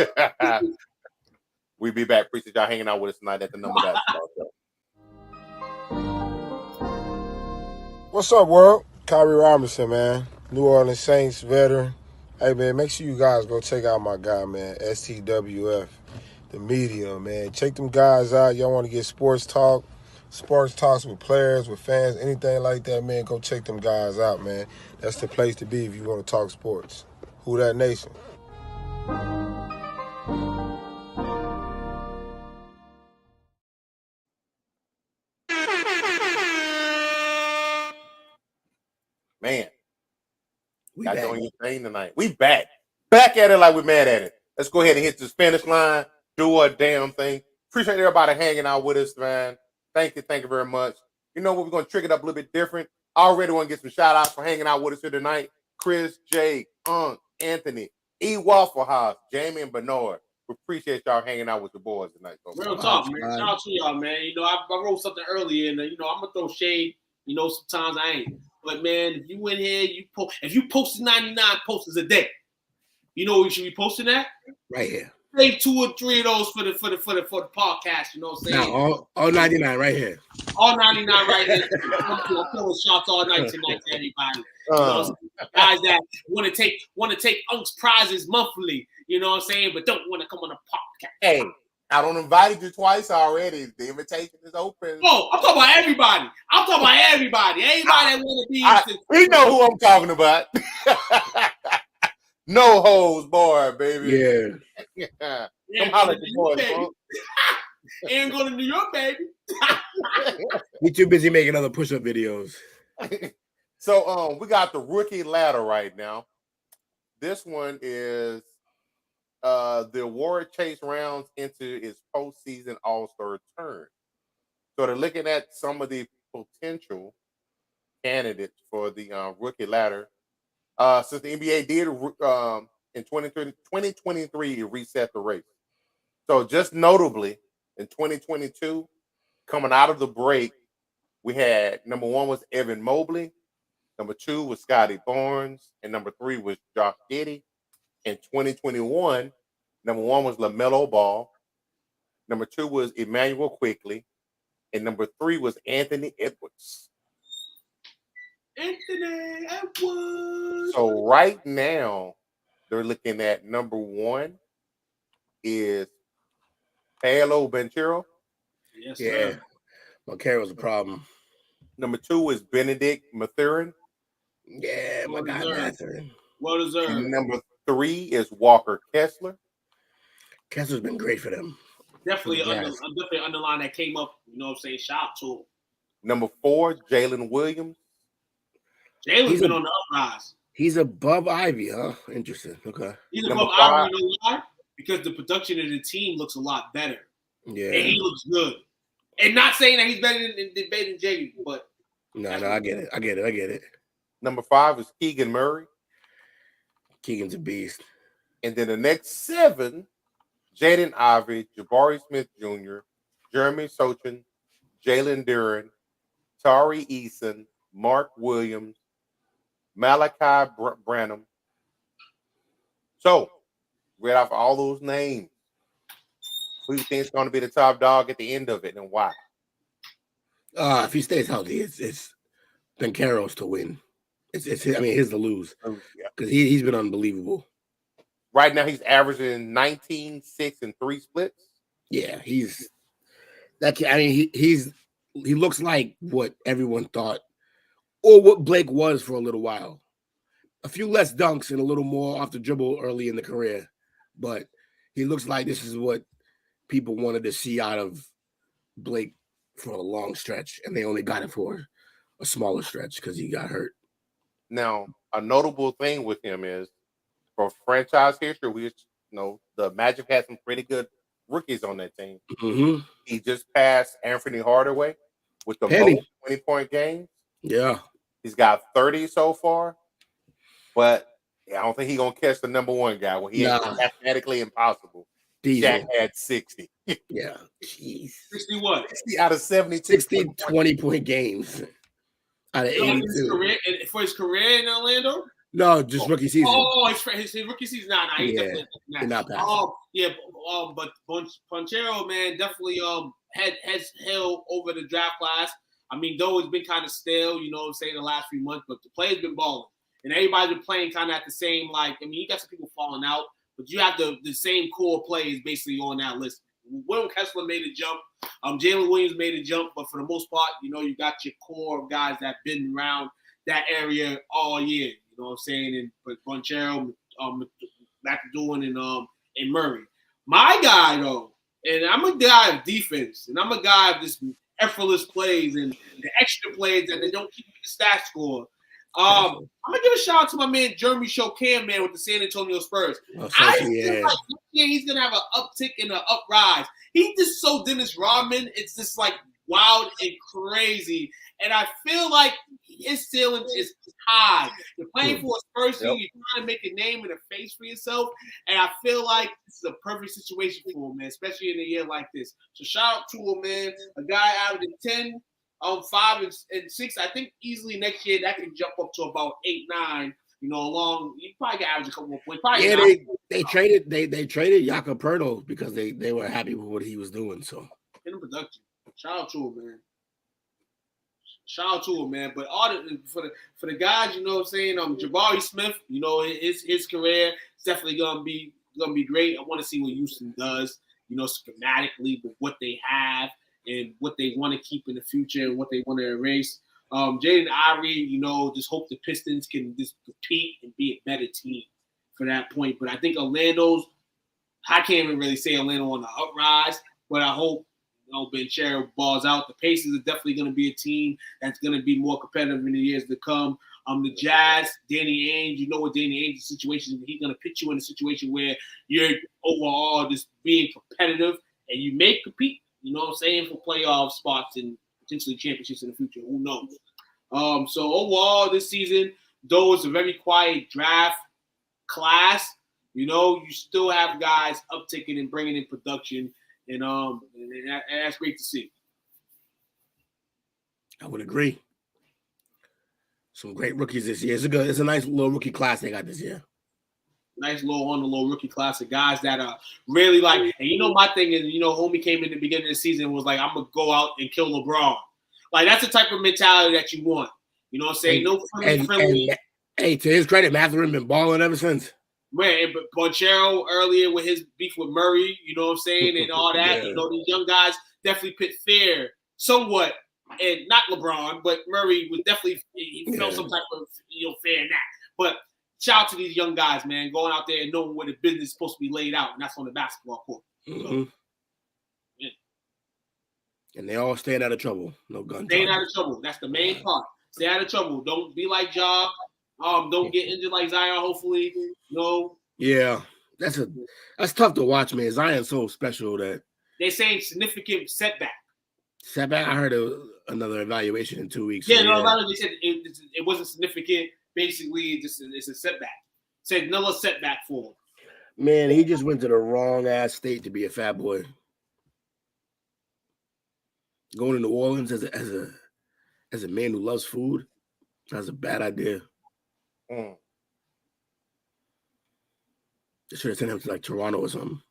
We'll be back. Appreciate y'all hanging out with us tonight at the Number Basketball Show. What's up, world? Kyrie Robinson, man. New Orleans Saints veteran. Hey, man, make sure you guys go check out my guy, man, STWF, the media, man. Check them guys out. Y'all want to get sports talks with players, with fans, anything like that, man, go check them guys out, man. That's the place to be if you want to talk sports. Who that nation? Man, we got back. doing your thing tonight. We back. Back at it like we're mad at it. Let's go ahead and hit this finish line. Do a damn thing. Appreciate everybody hanging out with us, man. Thank you very much. You know what? We're going to trick it up a little bit different. I already want to get some shout-outs for hanging out with us here tonight. Chris, Jake, Anthony, E. Waffle House, Jamie, and Bernard. We appreciate y'all hanging out with the boys tonight. Real talk, man. Shout out to y'all, man. You know, I wrote something earlier, and, you know, I'm going to throw shade. You know, sometimes I ain't. But, man, if you in here, if you posted 99 posters a day, you know what you should be posting at? Right here. Save 2 or 3 of those for the podcast. You know what I'm saying? Now, all 99 right here. All 99 right here. I'm throwing shots all night tonight to everybody. You know, guys that want to take Unc's prizes monthly. You know what I'm saying? But don't want to come on a podcast. Hey, I don't invited you twice already. The invitation is open. Oh, I'm talking about everybody. Everybody that want to be. We know who I'm talking about. No hoes, boy, baby. Yeah. Come holler at the boys, bro. Ain't going to New York, baby. We too busy making other push-up videos. So we got the rookie ladder right now. This one is the award chase rounds into its postseason all-star turn. So they're looking at some of the potential candidates for the rookie ladder. Since the NBA did in 2023, it reset the race. So just notably, in 2022, coming out of the break, we had number 1 was Evan Mobley, number 2 was Scotty Barnes, and number 3 was Josh Giddey. In 2021, number 1 was LaMelo Ball, number 2 was Emmanuel Quickly, and number 3 was Anthony Edwards. Anthony Edwards. So right now, they're looking at number 1 is Paolo Banchero. Yes, Yeah. sir. Banchero's a problem. Number 2 is Benedict Mathurin. Yeah, my guy Mathurin. Well deserved. And number 3 is Walker Kessler. Kessler's been great for them. Definitely underline that came up. You know what I'm saying? Shout out to him. Number 4, Jalen Williams. Jalen's been on the uprise. He's above Ivy, huh? Interesting. Okay. He's above Ivy. You know why? Because the production of the team looks a lot better. Yeah. And he looks good. And not saying that he's better than Jamie, but no, I get it. Number 5 is Keegan Murray. Keegan's a beast. And then the next 7, Jaden Ivey, Jabari Smith Jr., Jeremy Sochin, Jalen Duren, Tari Eason, Mark Williams, Malachi Branham. So, read off all those names. Who do you think is going to be the top dog at the end of it, and why? If he stays healthy, it's Banchero's to win. It's his to lose Yeah. because he's been unbelievable. Right now, he's averaging 19, 6, and 3 splits. Yeah, he's that. I mean, he looks like what everyone thought, or what Blake was for a little while. A few less dunks and a little more off the dribble early in the career, but he looks like this is what people wanted to see out of Blake for a long stretch, and they only got it for a smaller stretch because he got hurt. Now, a notable thing with him is for franchise history, the Magic had some pretty good rookies on that team. Mm-hmm. He just passed Anthony Hardaway with the Penny. most 20-point games. Yeah. He's got 30 so far, but I don't think he's going to catch the number one guy when he ain't mathematically impossible. Diesel. Jack had 60. Yeah. Jeez. 60 what? 60 out of 72. 60 20-point games out of 82. For his career in Orlando? No, just rookie season. Oh, his rookie season. Nah, he's definitely not passing. But Ponchero, man, definitely has held over the draft class. I mean, though it's been kind of stale, you know what I'm saying, the last few months, but the players been balling. And everybody's been playing kind of at the same, you got some people falling out, but you have the same core players basically on that list. Will Kessler made a jump. Jalen Williams made a jump, but for the most part, you got your core of guys that been around that area all year. You know what I'm saying? And Bonchero, McAdooin, and Murray. My guy, though, and I'm a guy of defense, and I'm a guy of this effortless plays and the extra plays that they don't keep the stat score. I'm gonna give a shout out to my man Jeremy Shokan, man, with the San Antonio Spurs. I feel like he's gonna have an uptick and an uprise. He's just so Dennis Rodman. It's just like wild and crazy. And I feel like his ceiling is high. You're playing for a Spurs team, you're trying to make a name and a face for yourself. And I feel like this is a perfect situation for him, man, especially in a year like this. So shout out to him, man. A guy averaging 10, 5 and 6. I think easily next year that can jump up to about 8, 9. You probably can average a couple more points. They traded Jakob Poeltl because they were happy with what he was doing. So get him production. Shout out to him, man. Shout out to him, man. But for the guys, you know what I'm saying? Jabari Smith, his career is definitely gonna be great. I want to see what Houston does, schematically, with what they have and what they want to keep in the future and what they want to erase. Jaden Ivey, just hope the Pistons can just compete and be a better team for that point. But I think I can't even really say Orlando on the uprise, but I hope Ben Sherrill balls out. The Pacers are definitely going to be a team that's going to be more competitive in the years to come. The Jazz, Danny Ainge, what Danny Ainge's situation is. He's going to put you in a situation where you're overall just being competitive and you may compete, for playoff spots and potentially championships in the future. Who knows? So overall this season, though it's a very quiet draft class, you still have guys upticking and bringing in production. And that's great to see. I would agree. Some great rookies this year. It's a nice little rookie class they got this year. Nice little rookie class of guys that are really like. And my thing is, homie came in the beginning of the season and was like, I'm gonna go out and kill LeBron. Like that's the type of mentality that you want. You know what I'm saying? No friendly. And to his credit, Mathurin been balling ever since. Man, but Bonchero earlier with his beef with Murray, you know what I'm saying, and all that. Yeah. These young guys definitely put fear somewhat, and not LeBron, but Murray was definitely he felt some type of fear in that. But shout out to these young guys, man, going out there and knowing where the business is supposed to be laid out, and that's on the basketball court. Mm-hmm. Yeah. And they all staying out of trouble. No gun. Staying out of trouble. That's the main part. Stay out of trouble. Don't be like Ja. Don't get injured like Zion, hopefully. Yeah. That's tough to watch, man. Zion's so special that they're saying significant setback. I heard another evaluation in 2 weeks. Yeah, they said it wasn't significant. Basically, it's a setback. Said another setback for him. Man, he just went to the wrong ass state to be a fat boy. Going to New Orleans as a man who loves food, that's a bad idea. They should have sent him to like Toronto or something.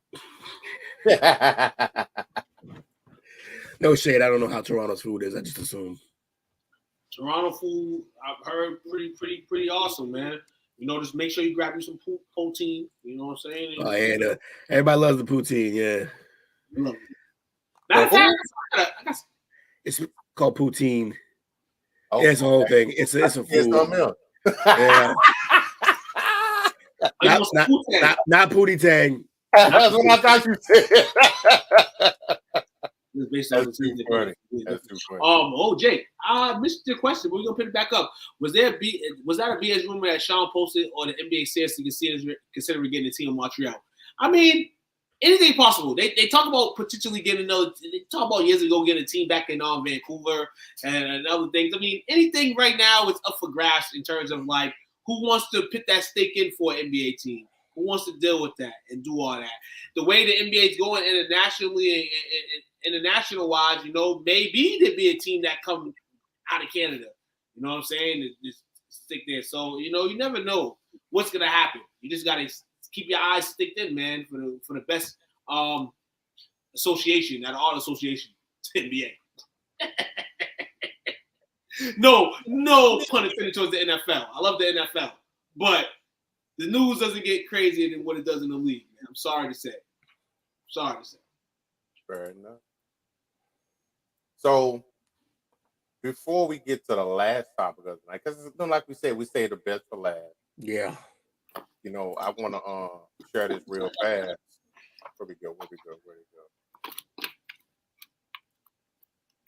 No shade. I don't know how Toronto's food is. I just assume. Toronto food, I've heard pretty awesome, man. You know, just make sure you grab you some poutine. You know what I'm saying? Oh, yeah, everybody loves the poutine. Yeah, Love it. Matter of fact, it's called poutine. Oh, Yeah, it's a whole thing. It's a food. Yeah. not Pootie Tang. That's what I thought you said. That's too funny. Jake, I missed your question. We're gonna put it back up. Was that a BS rumor that Sean posted, or the NBA seriously considering getting a team in Montreal? I mean, anything possible. They talk about potentially getting another. They talk about years ago getting a team back in Vancouver and other things. I mean, anything right now is up for grabs in terms of like who wants to put that stake in for an NBA team. Who wants to deal with that and do all that? The way the NBA is going internationally and international-wise, you know, maybe there'd be a team that comes out of Canada. You know what I'm saying? Just stick there. So, you know, you never know what's going to happen. You just got to keep your eyes sticked in, man, for the best association, out of all associations, NBA. No pun intended towards the NFL. I love the NFL. But the news doesn't get crazier than what it does in the league, man. I'm sorry to say. Fair enough. So, before we get to the last topic of the night, because like we said, we say the best for last. Yeah. You know, I want to share this real fast. Where we go?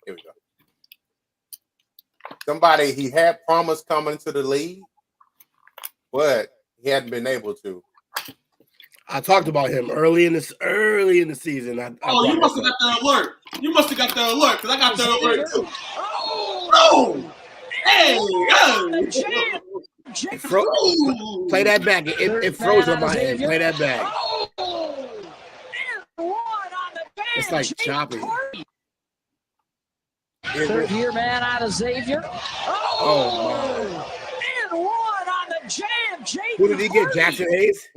Here we go. Somebody he had promised coming into the league, but he hadn't been able to. I talked about him early in the season. You must have got the alert. You must have got the alert because I got the alert too. Oh! Hey! Play that back. It froze on my end. Play that back. It's like choppy. Third year man out of Xavier. Oh, man. And one on the jam. Jake. Who did he get? Jackson Hayes?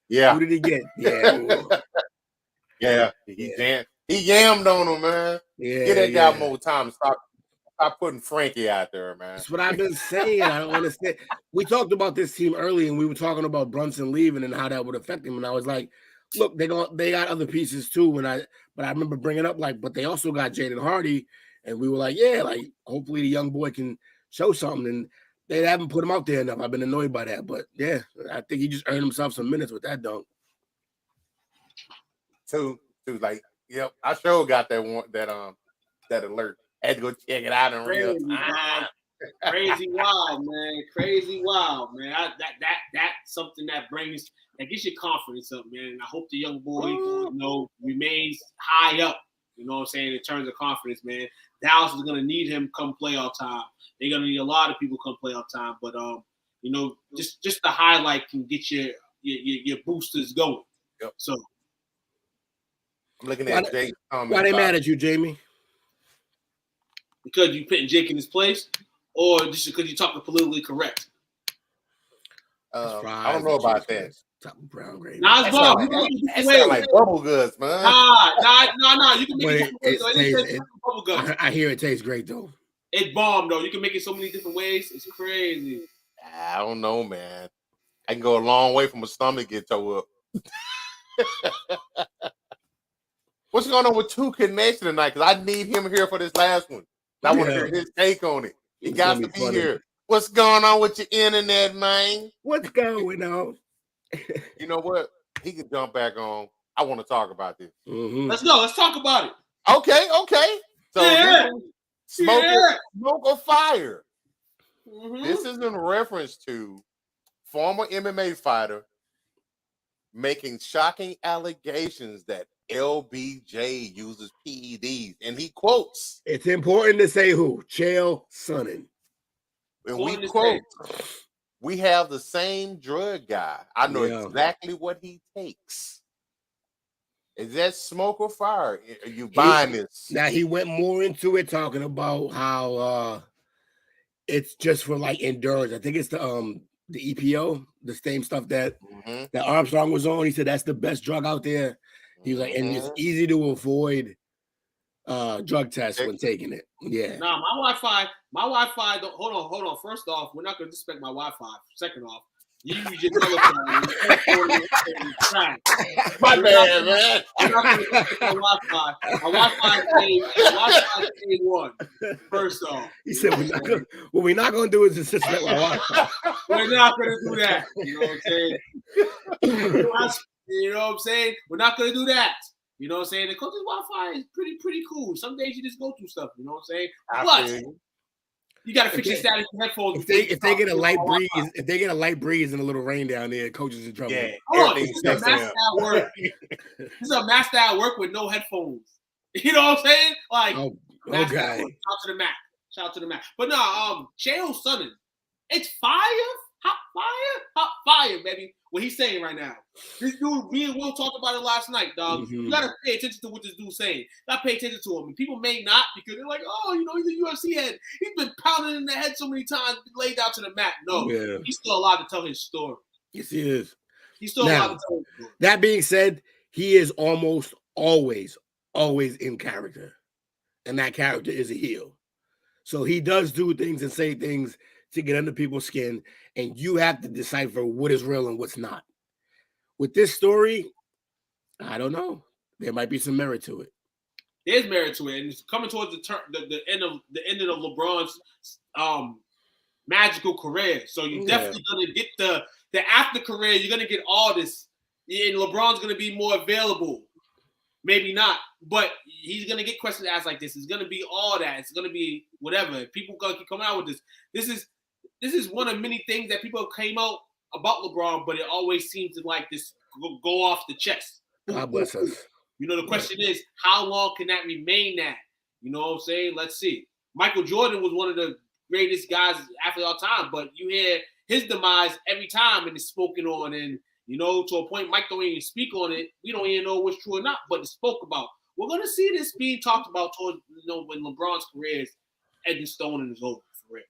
Yeah. Who did he get? Yeah. Yeah. He yammed on him, man. Yeah. Get that guy more time. Stop putting Frankie out there, man. That's what I've been saying. I don't understand. We talked about this team early, and we were talking about Brunson leaving and how that would affect him. And I was like, look, they got other pieces too. But I remember bringing up but they also got Jaden Hardy, and we were like, yeah, like hopefully the young boy can show something. And they haven't put him out there enough. I've been annoyed by that, but yeah, I think he just earned himself some minutes with that dunk. Two, like, yep, I sure got that alert. I had to go check it out in real time. Crazy wild, man. That's something that gets your confidence up, man. And I hope the young boy, remains high up. You know what I'm saying? In terms of confidence, man. Dallas is gonna need him come playoff time. They're gonna need a lot of people come playoff time. But just the highlight can get your boosters going. Yep. So I'm looking at Jake. Why they mad at you, Jamie? Because you putting Jake in his place, or just because you're talking politically correct? I don't know about that. Brown gravy. Nah, it's bomb. That sound like bubble goods, man. Nah. You can make it bubble gum. I hear it tastes great though. It's bomb though. You can make it so many different ways. It's crazy. I don't know, man. I can go a long way from a stomach get tore up. What's going on with Two Connection tonight? Because I need him here for this last one. I want to hear his take on it. He got to be here. What's going on with your internet, man? What's going on? You know what? He can jump back on. I want to talk about this. Mm-hmm. Let's go. Let's talk about it. Okay. So smoke or fire. Mm-hmm. This is in reference to former MMA fighter making shocking allegations that LBJ uses PEDs, and he quotes. It's important to say who? Chael Sonnen. When we quote, we have the same drug guy. I know exactly what he takes. Is that smoke or fire? Are you buying this? Now he went more into it, talking about how it's just for like endurance. I think it's the EPO, the same stuff that that Armstrong was on. He said that's the best drug out there. He was like, and it's easy to avoid drug test when taking it. Yeah. Nah, my Wi-Fi. Hold on. First off, we're not gonna disrespect my Wi-Fi. Second off, you use your telephone. My bad, man. We're not gonna disrespect my Wi-Fi. My Wi-Fi is A1. First off, He said what we're not gonna do is disrespect my Wi-Fi. We're not gonna do that. You know what I'm saying? You know what I'm saying? We're not gonna do that. You know what I'm saying? The coach's Wi-Fi is pretty cool. Some days you just go through stuff. You know what I'm saying? But you gotta fix your static headphones. If they get a light breeze and a little rain down there, coaches in trouble. Yeah, this is a master at work. This is a master at work with no headphones. You know what I'm saying? Like, okay. Shout out to the Mac. But no, Chael Sonnen, it's fire, hot fire, baby. What he's saying right now. This dude, me and Will talked about it last night, dog. Mm-hmm. You gotta pay attention to what this dude's saying. You gotta pay attention to him. And people may not because they're like, oh, you know, he's a UFC head. He's been pounded in the head so many times, laid out to the mat. No, he's still allowed to tell his story. Yes, he is. He's still allowed to tell his story. That being said, he is almost always in character. And that character is a heel. So he does do things and say things to get under people's skin, and you have to decipher what is real and what's not. With this story, I don't know. There might be some merit to it. There's merit to it, and it's coming towards the ending of LeBron's magical career. So you're definitely gonna get the after career. You're gonna get all this, and LeBron's gonna be more available. Maybe not, but he's gonna get questions asked like this. It's gonna be all that. It's gonna be whatever. People gonna keep coming out with this. This is one of many things that people came out about LeBron, but it always seems to like this go off the chest. God bless us. You know, the question is, how long can that remain that? You know what I'm saying? Let's see. Michael Jordan was one of the greatest guys after all time, but you hear his demise every time and it's spoken on, and you know, to a point, Mike don't even speak on it. We don't even know what's true or not, but it's spoke about. We're gonna see this being talked about towards, you know, when LeBron's career is Edwin Stone and is over for real.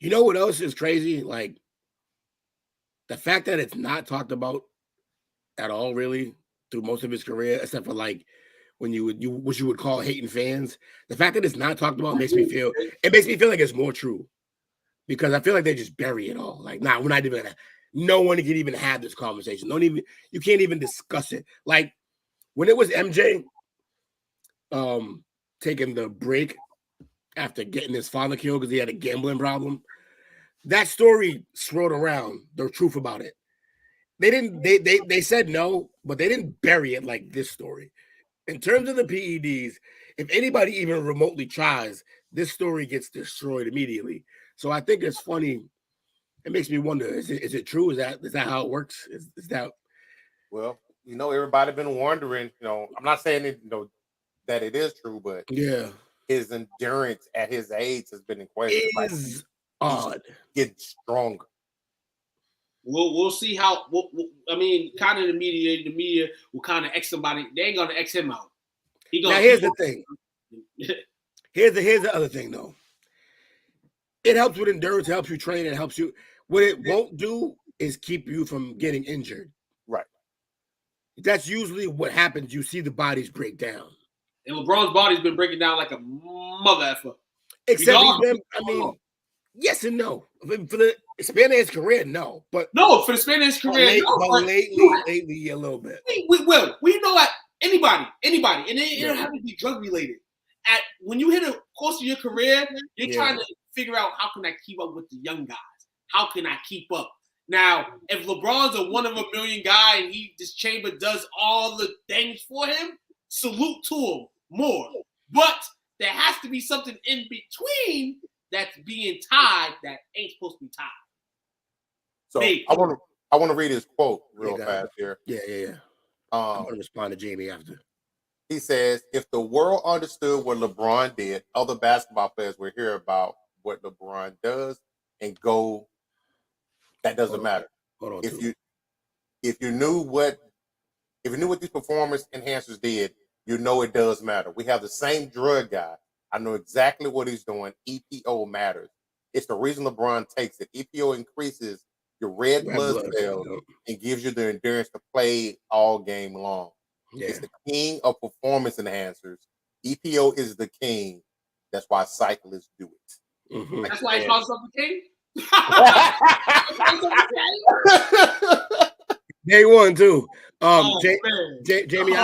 You know what else is crazy? Like the fact that it's not talked about at all, really, through most of his career, except for like when what you would call hating fans. The fact that it's not talked about makes me feel like it's more true, because I feel like they just bury it all. Like, nah, we're not even gonna. No one can even have this conversation. You can't even discuss it. Like when it was MJ taking the break after getting his father killed because he had a gambling problem. That story swirled around the truth about it. They said no, but they didn't bury it like this story. In terms of the PEDs, if anybody even remotely tries, this story gets destroyed immediately. So I think it's funny. It makes me wonder, is it true? Is that how it works? Is that? Well, you know, everybody been wondering, you know, I'm not saying it, you know, that it is true, but yeah, his endurance at his age has been in question. It is odd. Getting stronger. We'll see how. I mean, kind of the media will kind of X somebody. They ain't gonna X him out. Now here's the thing. Here's the other thing though. It helps with endurance. It helps you train. It helps you. What it won't do is keep you from getting injured. Right. That's usually what happens. You see the bodies break down. And LeBron's body's been breaking down like a mother effer. Except he's been, I mean, yes and no. For the span of his career, no. But no, for the span of his career, lately, a little bit. We know that anybody, and it don't have to be drug related. When you hit a course of your career, you're trying to figure out, how can I keep up with the young guys? How can I keep up? Now, if LeBron's a 1 of a million guy and this chamber does all the things for him, salute to him more. But there has to be something in between that's being tied that ain't supposed to be tied. So I want to read his quote real fast here. Yeah. I'm gonna respond to Jamie after. He says, if the world understood what LeBron did, other basketball players would hear about what LeBron does and go, that doesn't matter. Hold on. If you knew what these performance enhancers did, you know it does matter. We have the same drug guy. I know exactly what he's doing. EPO matters. It's the reason LeBron takes it. EPO increases your red blood cells and gives you the endurance to play all game long. Yeah. It's the king of performance enhancers. EPO is the king. That's why cyclists do it. Mm-hmm. That's why he calls himself the king. Day one too. Oh, Jamie,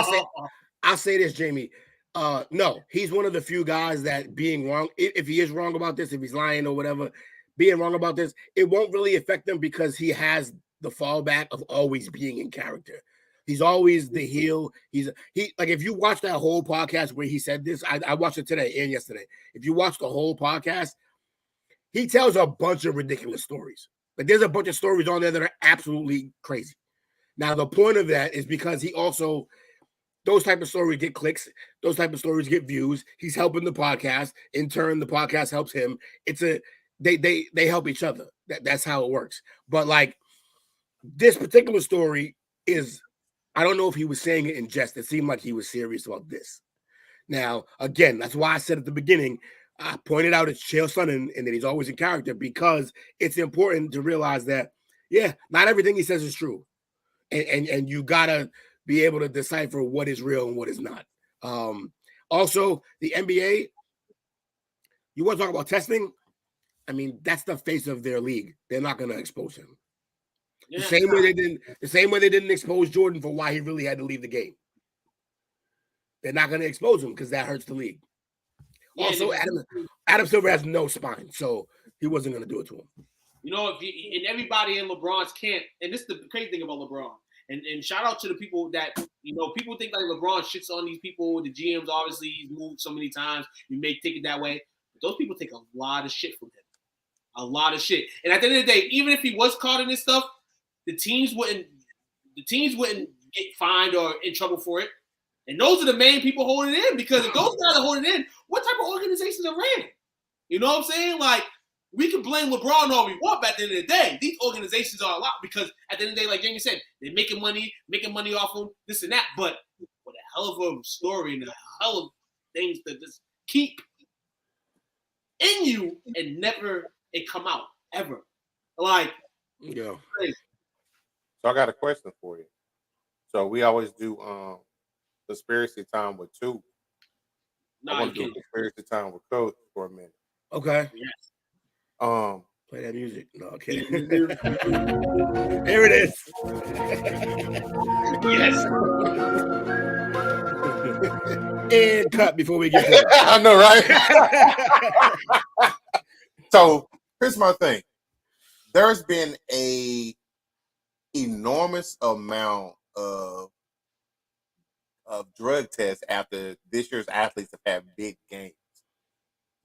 I'll say this, Jamie. No, he's one of the few guys that being wrong, if he is wrong about this, if he's lying or whatever, being wrong about this, it won't really affect him because he has the fallback of always being in character. He's always the heel. He like if you watch that whole podcast where he said this, I watched it today and yesterday. If you watch the whole podcast, he tells a bunch of ridiculous stories. Like there's a bunch of stories on there that are absolutely crazy. Now, the point of that is because he also, those type of stories get clicks, those type of stories get views. He's helping the podcast. In turn, the podcast helps him. They help each other. That's how it works. But like this particular story is, I don't know if he was saying it in jest. It seemed like he was serious about this. Now, again, that's why I said at the beginning, I pointed out it's Chael Sonnen and that he's always in character because it's important to realize that, yeah, not everything he says is true. And you gotta be able to decipher what is real and what is not. Also, the NBA, you want to talk about testing? I mean, that's the face of their league. They're not gonna expose him. Yeah. The same way they didn't expose Jordan for why he really had to leave the game. They're not gonna expose him because that hurts the league. Yeah, also, Adam Silver has no spine, so he wasn't gonna do it to him. You know, and everybody in LeBron's camp, and this is the crazy thing about LeBron. And shout out to the people that, you know, people think like LeBron shits on these people. The GMs, obviously, he's moved so many times. You may take it that way. But those people take a lot of shit from him. A lot of shit. And at the end of the day, even if he was caught in this stuff, the teams wouldn't get fined or in trouble for it. And those are the main people holding it in. Because if those guys are holding it in, what type of organizations are ran? You know what I'm saying? Like, we can blame LeBron all we want, but at the end of the day, these organizations are a lot because at the end of the day, like Jamie said, they're making money off them, this and that. But what a hell of a story and a hell of things to just keep in you and never it come out ever. Like, yeah. Crazy. So I got a question for you. So we always do conspiracy time with two. I want to do conspiracy time with Coach for a minute. Okay. Yes. Play that music. No, okay. Here it is. Yes. And cut before we get to it. I know, right? So here's my thing. There's been a enormous amount of drug tests after this year's athletes have had big games.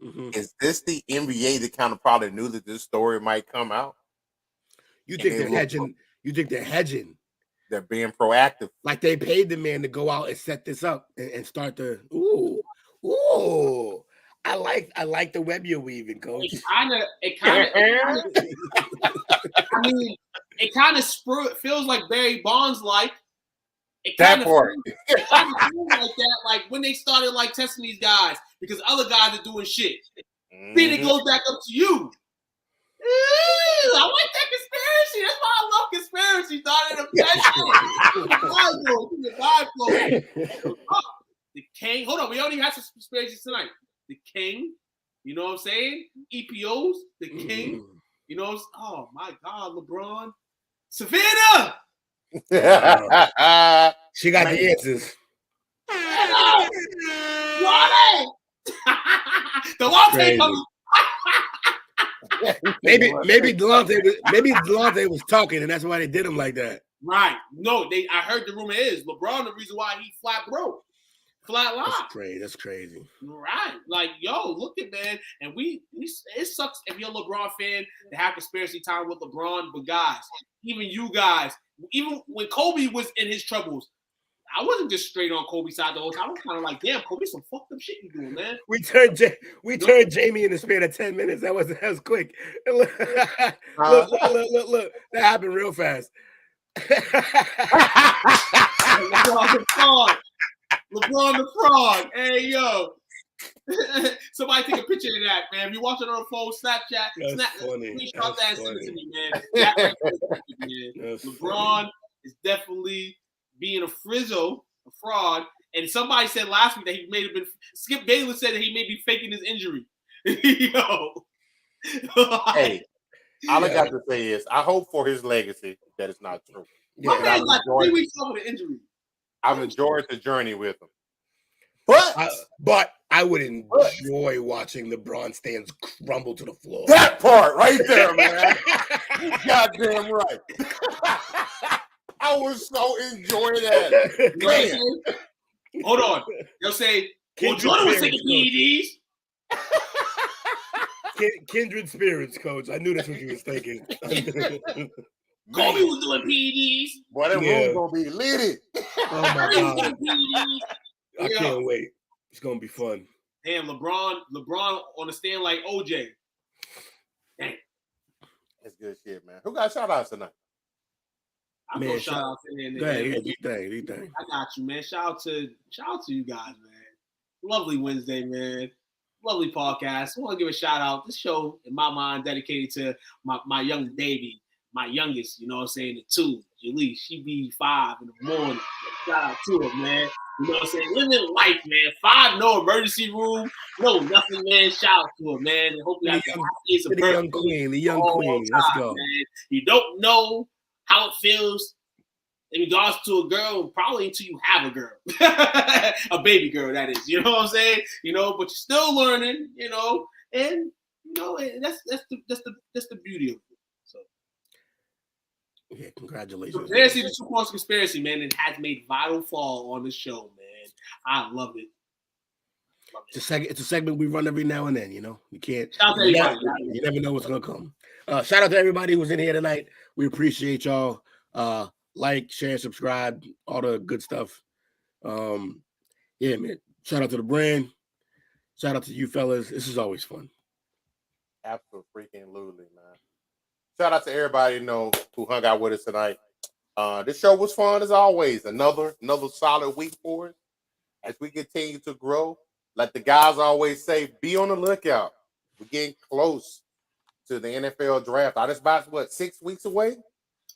Mm-hmm. Is this the NBA that kind of probably knew that this story might come out? You think they're hedging? You think they're hedging? They're being proactive. Like they paid the man to go out and set this up and start the ooh. I like the web you're weaving, Coach. It kind of. I mean, it kind of feels like Barry Bonds like. It kind of feels like that, like when they started like testing these guys because other guys are doing shit. Then it goes back up to you. I like that conspiracy. That's why I love conspiracy. The King. Hold on, we already had some conspiracies tonight. The King. You know what I'm saying? EPOs. The King. You know. Oh my God, LeBron. Savannah. She got the answers. Delonte coming. maybe Delonte was talking, and that's why they did him like that. Right? No, I heard the rumor is LeBron the reason why he flat line. That's crazy. Right? Like, yo, look at man, and it sucks if you're a LeBron fan to have conspiracy time with LeBron, but guys, even you guys. Even when Kobe was in his troubles, I wasn't just straight on Kobe's side the whole time. I was kind of like, damn, Kobe, some fucked up shit you doing, man. We turned Jamie in the span of 10 minutes. That was quick. Look. That happened real fast. LeBron the Frog. Hey, yo. Somebody take a picture of that, man. If you're watching on a phone, Snapchat, screenshot that and send it to me, man. LeBron is definitely being a fraud, And somebody said last week that he may have been. Skip Bayless said that he may be faking his injury. Yo. Hey, all I got to say is I hope for his legacy that it's not true. My man's like 3 weeks off with an injury. I've enjoyed the journey with him. But I would enjoy watching LeBron stands crumble to the floor. That part right there, man. You goddamn right. I was so enjoying that. Man. Hold on. They'll say, well, Jordan was taking PEDs. Kindred spirits, coach. I knew that's what you was thinking. Kobe was doing PEDs. Boy, that room's gonna be litty. Oh my God. I can't wait. It's gonna be fun. Damn, LeBron on the stand like OJ. Damn. That's good shit, man. Who got shout outs tonight? I'm gonna shout out to him. Go ahead, do you think? I got you, man. Shout out to you guys, man. Lovely Wednesday, man. Lovely podcast. I want to give a shout out. This show, in my mind, dedicated to my young baby, my youngest, you know what I'm saying, the 2, Jalise. She be 5 in the morning. Shout out to her, man. You know what I'm saying? Living life, man. 5, no emergency room, no nothing, man. Shout out to her, man. And hopefully the young queen, the young queen. Let's go. Man. You don't know how it feels in regards to a girl, probably until you have a girl. A baby girl, that is. You know what I'm saying? You know, but you're still learning, you know, and you know, and that's the beauty of it. So yeah, congratulations. Conspiracy, the 2 Points Conspiracy, man, it has made vital fall on the show, man. I love it. It's a segment we run every now and then, you know. You can't you never know what's gonna come. Shout out to everybody who was in here tonight. We appreciate y'all. Like, share, subscribe, all the good stuff. Yeah, man. Shout out to the brand. Shout out to you fellas. This is always fun. Absolutely, man. Shout out to everybody who hung out with us tonight. This show was fun as always. Another solid week for us as we continue to grow. Like the guys always say, be on the lookout. We're getting close to the NFL draft. That's about 6 weeks away.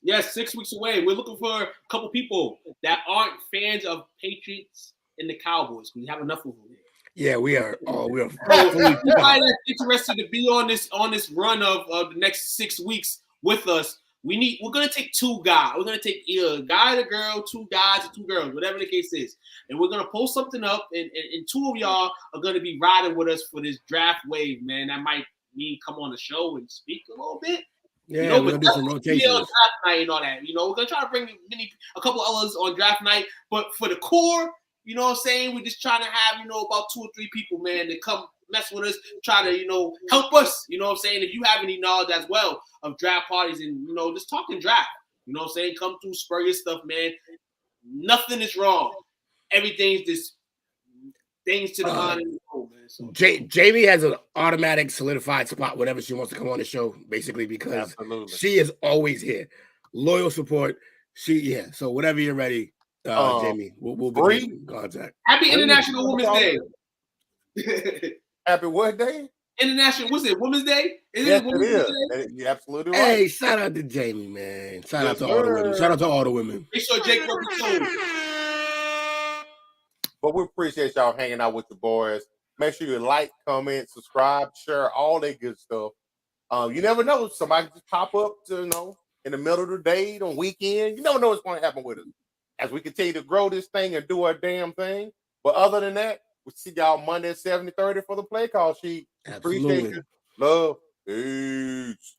Yes, 6 weeks away. We're looking for a couple people that aren't fans of Patriots and the Cowboys. We have enough of them. Yeah, we are. We are. Anybody that's interested to be on this run of the next 6 weeks with us, we're gonna take 2 guys. We're gonna take either a guy and a girl, 2 guys and 2 girls, whatever the case is. And we're gonna post something up, and 2 of y'all are gonna be riding with us for this draft wave, man. That might mean come on the show and speak a little bit. Yeah, we're gonna do some rotations. On draft night and all that. You know, we're gonna try to bring a couple others on draft night, but for the core, you know what I'm saying? We're just trying to have, about 2 or 3 people, man, to come mess with us, try to, help us. You know what I'm saying? If you have any knowledge as well of draft parties and, just talking draft, you know what I'm saying? Come through, spur your stuff, man. Nothing is wrong. Everything's just things to the mind and the home, man. So. Jamie has an automatic solidified spot whenever she wants to come on the show, basically, because she is always here. Loyal support. So whenever you're ready, Jamie, we'll be in contact. Happy International Women's Day. Happy what day? International, what's it? Women's Day? Yes, it is. You're absolutely right. Hey, shout out to Jamie, man. Shout out to all the women. Shout out to all the women. Make sure Jake told. But we appreciate y'all hanging out with the boys. Make sure you like, comment, subscribe, share, all that good stuff. You never know. Somebody just pop up to, in the middle of the day, on weekend. You never know what's going to happen with us as we continue to grow this thing and do our damn thing. But other than that, we'll see y'all Monday at 70:30 for the play call sheet. Absolutely. Appreciate you. Love. Peace.